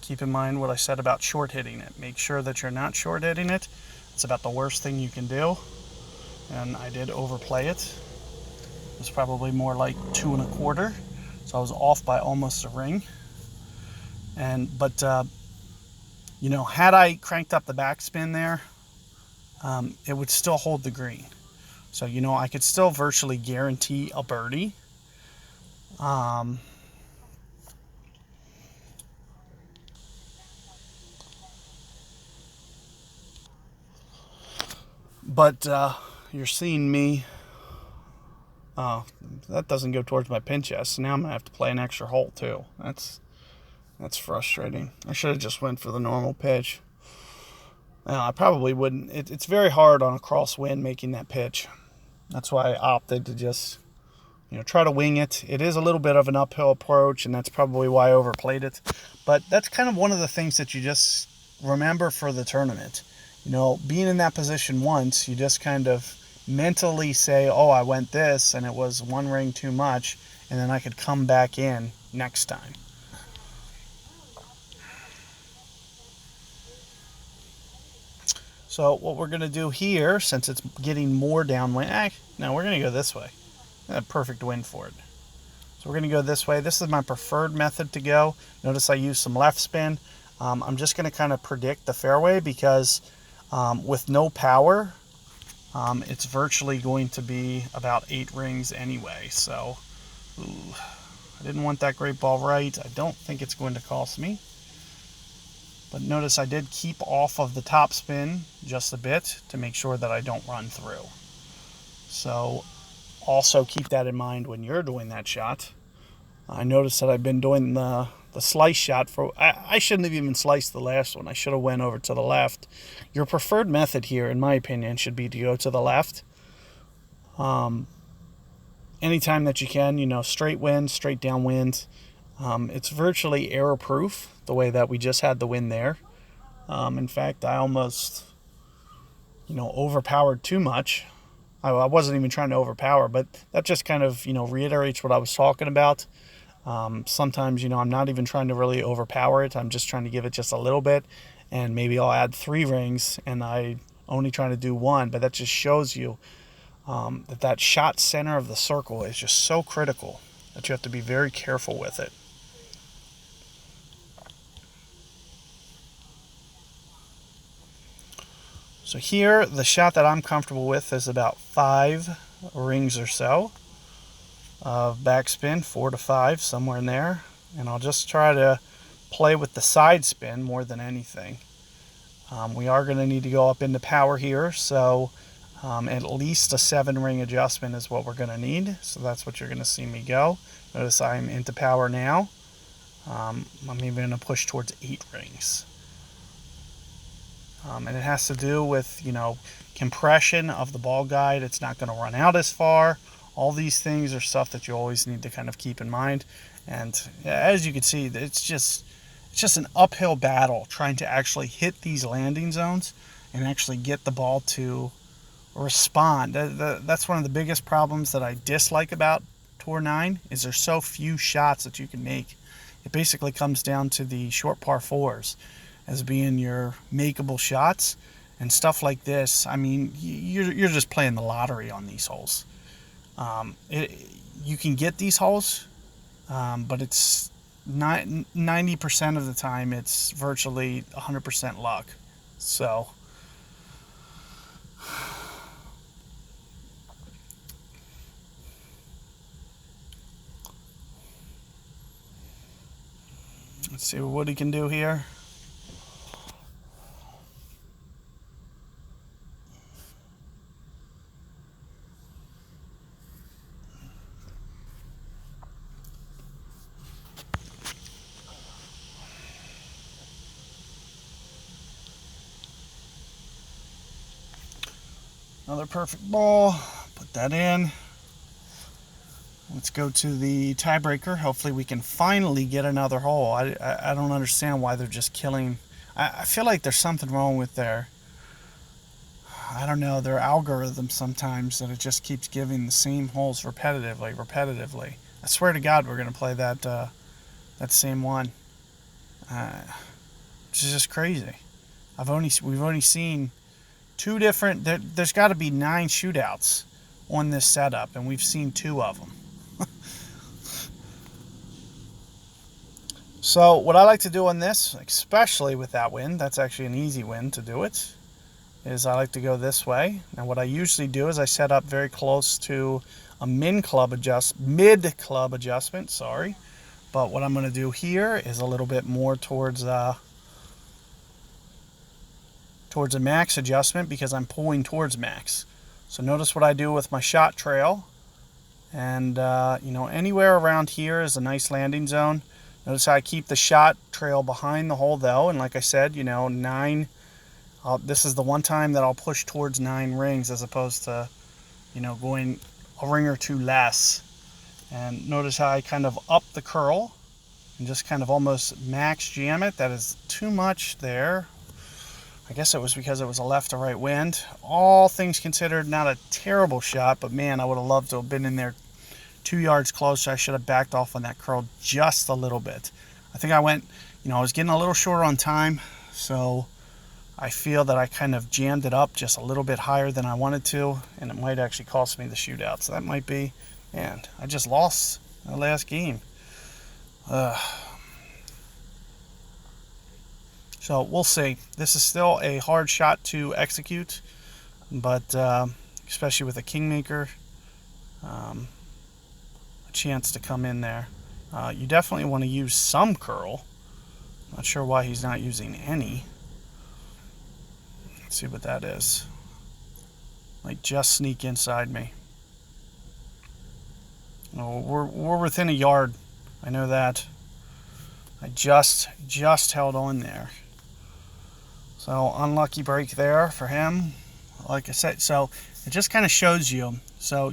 keep in mind what I said about short hitting it. Make sure that you're not short hitting it. It's about the worst thing you can do. And I did overplay it. It was probably more like 2 1/4. So I was off by almost a ring. But had I cranked up the backspin there, it would still hold the green. So, I could still virtually guarantee a birdie. But you're seeing me. Oh, that doesn't go towards my pinch yet. So now I'm going to have to play an extra hole too. That's frustrating. I should have just went for the normal pitch. I probably wouldn't. It's very hard on a crosswind making that pitch. That's why I opted to just, try to wing it. It is a little bit of an uphill approach, and that's probably why I overplayed it. But that's kind of one of the things that you just remember for the tournament. Being in that position once, you just kind of mentally say, oh, I went this, and it was 1 ring too much, and then I could come back in next time. So what we're going to do here, since it's getting more downwind, no, we're going to go this way. A perfect wind for it. So we're going to go this way. This is my preferred method to go. Notice I use some left spin. I'm just going to kind of predict the fairway, because with no power, it's virtually going to be about 8 rings anyway. So I didn't want that great ball right. I don't think it's going to cost me. But notice I did keep off of the top spin just a bit to make sure that I don't run through. So also keep that in mind when you're doing that shot. I noticed that I've been doing the slice shot for. I shouldn't have even sliced the last one. I should have went over to the left. Your preferred method here, in my opinion, should be to go to the left. Anytime that you can, straight wind, straight downwind. It's virtually error-proof, the way that we just had the wind there. In fact, I almost, overpowered too much. I wasn't even trying to overpower, but that just kind of, reiterates what I was talking about. Sometimes, I'm not even trying to really overpower it. I'm just trying to give it just a little bit, and maybe I'll add 3 rings, and I only trying to do 1, but that just shows you that shot center of the circle is just so critical that you have to be very careful with it. So here, the shot that I'm comfortable with is about 5 rings or so of backspin, 4 to 5, somewhere in there. And I'll just try to play with the side spin more than anything. We are going to need to go up into power here, so at least a 7-ring adjustment is what we're going to need. So that's what you're going to see me go. Notice I'm into power now. I'm even going to push towards 8 rings. And it has to do with, compression of the ball guide. It's not going to run out as far. All these things are stuff that you always need to kind of keep in mind. And as you can see, it's just an uphill battle trying to actually hit these landing zones and actually get the ball to respond. That's one of the biggest problems that I dislike about Tour 9 is there's so few shots that you can make. It basically comes down to the short par 4s as being your makeable shots, and stuff like this. I mean, you're just playing the lottery on these holes. You can get these holes, but it's not 90% of the time it's virtually 100% luck. So let's see what he can do here. Another perfect ball. Put that in. Let's go to the tiebreaker. Hopefully we can finally get another hole. I don't understand why they're just killing. I feel like there's something wrong with their, I don't know, their algorithm sometimes, that it just keeps giving the same holes repetitively. I swear to God we're going to play that same one. It's just crazy. We've only seen two different, there's got to be 9 shootouts on this setup, and we've seen 2 of them. So what I like to do on this, especially with that wind, that's actually an easy wind to do it, is I like to go this way. And what I usually do is I set up very close to a mid-club adjustment, sorry. But what I'm going to do here is a little bit more towards a max adjustment, because I'm pulling towards max. So notice what I do with my shot trail. And, anywhere around here is a nice landing zone. Notice how I keep the shot trail behind the hole, though. And like I said, 9, this is the one time that I'll push towards 9 rings as opposed to, going a ring or 2 less. And notice how I kind of up the curl and just kind of almost max jam it. That is too much there. I guess it was because it was a left to right wind. All things considered, not a terrible shot, but man, I would have loved to have been in there 2 yards closer. I should have backed off on that curl just a little bit. I think I went, I was getting a little short on time, so I feel that I kind of jammed it up just a little bit higher than I wanted to, and it might actually cost me the shootout. So that might be, and I just lost the last game. So we'll see. This is still a hard shot to execute, but especially with a kingmaker, a chance to come in there. You definitely want to use some curl. Not sure why he's not using any. Let's see what that is. Might just sneak inside me. Oh, we're within a yard. I know that. I just held on there. So unlucky break there for him. Like I said, so it just kind of shows you. So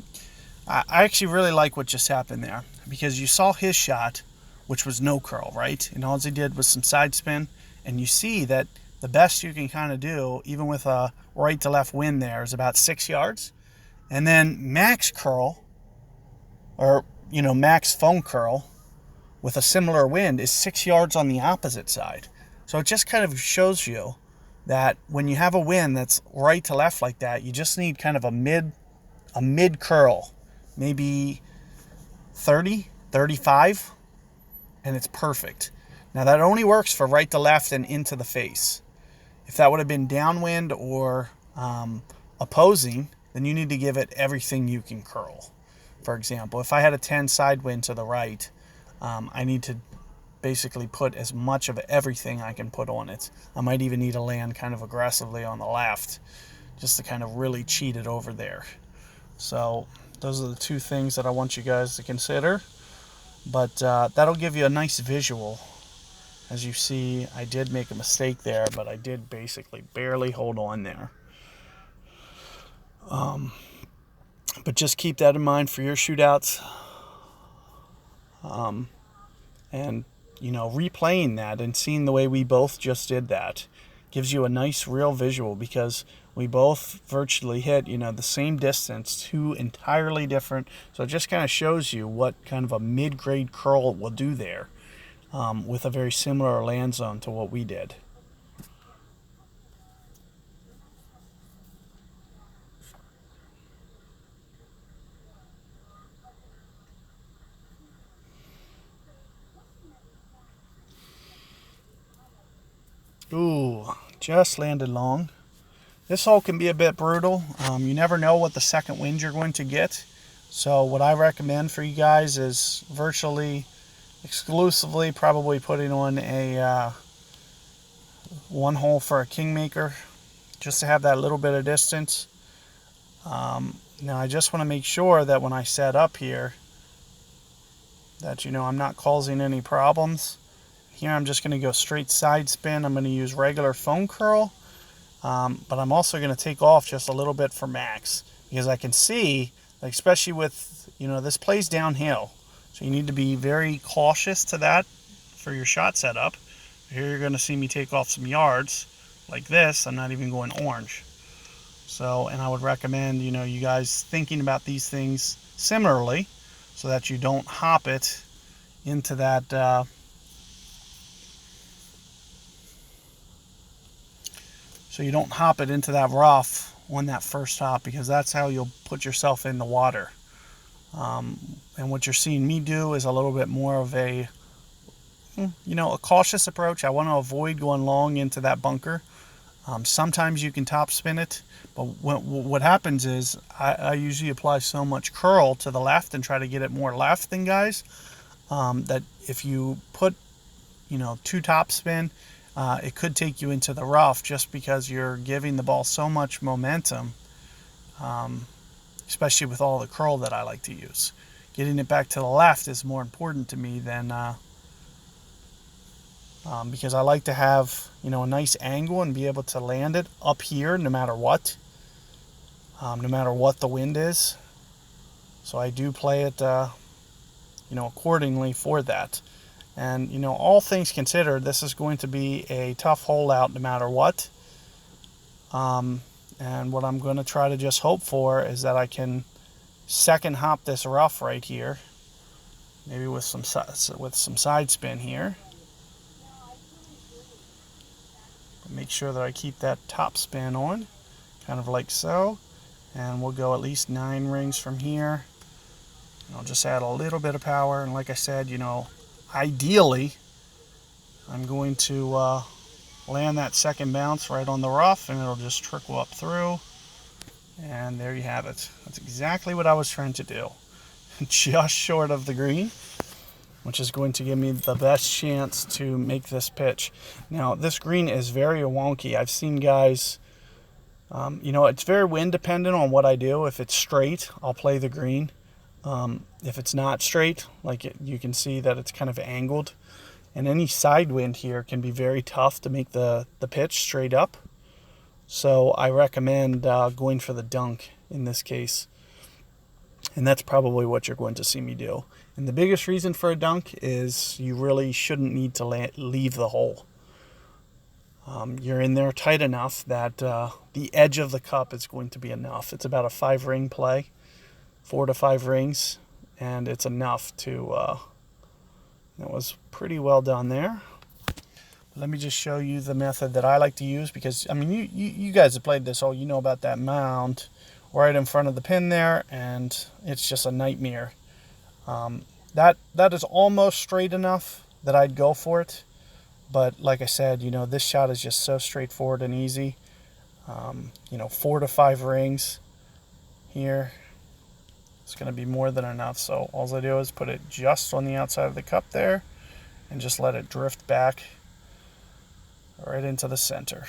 I actually really like what just happened there, because you saw his shot, which was no curl, right? And all he did was some side spin. And you see that the best you can kind of do, even with a right to left wind there, is about 6 yards. And then max curl, or, max phone curl with a similar wind is 6 yards on the opposite side. So it just kind of shows you that when you have a wind that's right to left like that, you just need kind of a mid curl, maybe 30, 35, and it's perfect. Now that only works for right to left and into the face. If that would have been downwind or opposing, then you need to give it everything you can curl. For example, if I had a 10 side wind to the right, I need to basically put as much of everything I can put on it. I might even need to land kind of aggressively on the left just to kind of really cheat it over there. So those are the 2 things that I want you guys to consider. But that'll give you a nice visual. As you see, I did make a mistake there, but I did basically barely hold on there. But just keep that in mind for your shootouts. And, you know, replaying that and seeing the way we both just did that gives you a nice real visual, because we both virtually hit, you know, the same distance, two entirely different. So it just kind of shows you what kind of a mid-grade curl will do there, with a very similar land zone to what we did. Ooh, just landed long. This hole can be a bit brutal. You never know what the second wind you're going to get. So what I recommend for you guys is virtually exclusively probably putting on a one hole for a kingmaker, just to have that little bit of distance. Now I just want to make sure that when I set up here that, you know, I'm not causing any problems. Here I'm just going to go straight side spin. I'm going to use regular foam curl, but I'm also going to take off just a little bit for max, because I can see, like, especially with, you know, this plays downhill, so you need to be very cautious to that for your shot setup. Here you're going to see me take off some yards like this. I'm not even going orange. So, and I would recommend, you know, you guys thinking about these things similarly, so that you don't hop it into that rough on that first hop, because that's how you'll put yourself in the water. And what you're seeing me do is a little bit more of a, you know, a cautious approach. I want to avoid going long into that bunker. Sometimes you can top spin it, but what happens is I usually apply so much curl to the left and try to get it more left than guys, that if you put, you know, two top spin, it could take you into the rough, just because you're giving the ball so much momentum, especially with all the curl that I like to use. Getting it back to the left is more important to me than because I like to have, you know, a nice angle and be able to land it up here no matter what, the wind is. So I do play it, you know, accordingly for that. And, you know, all things considered, this is going to be a tough hole out no matter what. And what I'm going to try to just hope for is that I can second hop this rough right here, maybe with some side spin here. Make sure that I keep that top spin on, kind of like so. And we'll go at least 9 rings from here. And I'll just add a little bit of power. And like I said, you know, ideally, I'm going to land that second bounce right on the rough, and it'll just trickle up through. And there you have it. That's exactly what I was trying to do. Just short of the green, which is going to give me the best chance to make this pitch. Now, this green is very wonky. I've seen guys, you know, it's very wind dependent on what I do. If it's straight, I'll play the green. If it's not straight, like you can see that it's kind of angled. And any side wind here can be very tough to make the pitch straight up. So I recommend going for the dunk in this case. And that's probably what you're going to see me do. And the biggest reason for a dunk is you really shouldn't need to leave the hole. You're in there tight enough that the edge of the cup is going to be enough. It's about a 5-ring play, 4 to 5 rings, and it's enough to... that was pretty well done there. Let me just show you the method that I like to use, because, I mean, you guys have played this hole. You know about that mound right in front of the pin there, and it's just a nightmare. That is almost straight enough that I'd go for it. But like I said, you know, this shot is just so straightforward and easy. You know, 4 to 5 rings here. It's going to be more than enough. So all I do is put it just on the outside of the cup there and just let it drift back right into the center.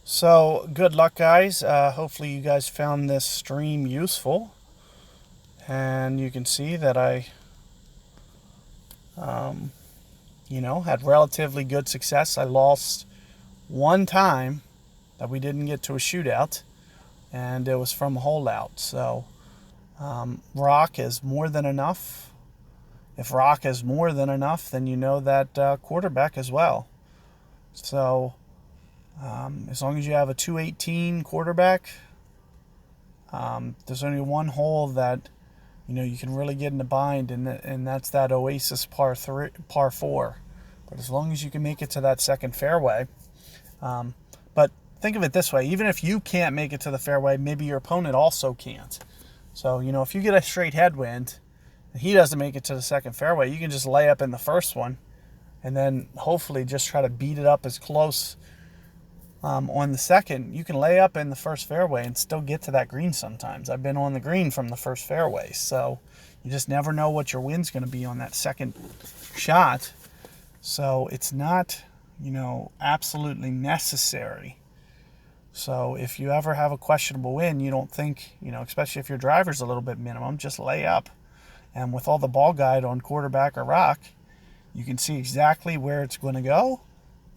So good luck, guys. Hopefully you guys found this stream useful, and you can see that I You know, had relatively good success. I lost one time that we didn't get to a shootout, and it was from a holdout. So rock is more than enough. If rock is more than enough, then you know that quarterback as well. So as long as you have a 218 quarterback, there's only one hole that you can really get in a bind, and that's that Oasis par 4. But as long as you can make it to that second fairway, but think of it this way: even if you can't make it to the fairway, maybe your opponent also can't. So if you get a straight headwind and he doesn't make it to the second fairway, you can just lay up in the first one, and then hopefully just try to beat it up as close on the second. You can lay up in the first fairway and still get to that green sometimes. I've been on the green from the first fairway, so you just never know what your wind's going to be on that second shot. So it's not, absolutely necessary. So if you ever have a questionable wind, you don't think, especially if your driver's a little bit minimum, just lay up. And with all the ball guide on quarterback or rock, you can see exactly where it's going to go,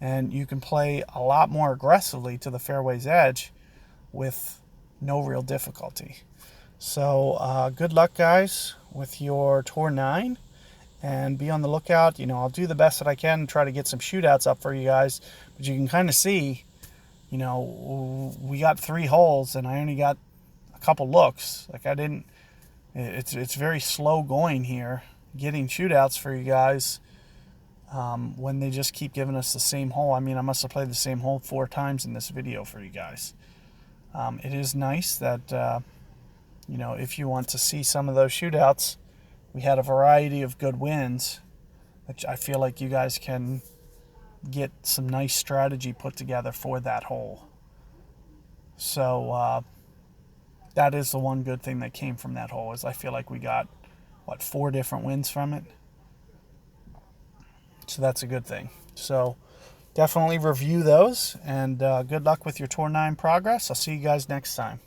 and you can play a lot more aggressively to the fairway's edge with no real difficulty. So good luck, guys, with your Tour 9, and be on the lookout. I'll do the best that I can and try to get some shootouts up for you guys, but you can kind of see, we got 3 holes and I only got a couple looks. Like it's very slow going here, getting shootouts for you guys. When they just keep giving us the same hole. I must have played the same hole 4 times in this video for you guys. It is nice that, if you want to see some of those shootouts, we had a variety of good wins, which I feel like you guys can get some nice strategy put together for that hole. So that is the one good thing that came from that hole, is I feel like we got, 4 different wins from it. So that's a good thing. So definitely review those, and good luck with your Tour 9 progress. I'll see you guys next time.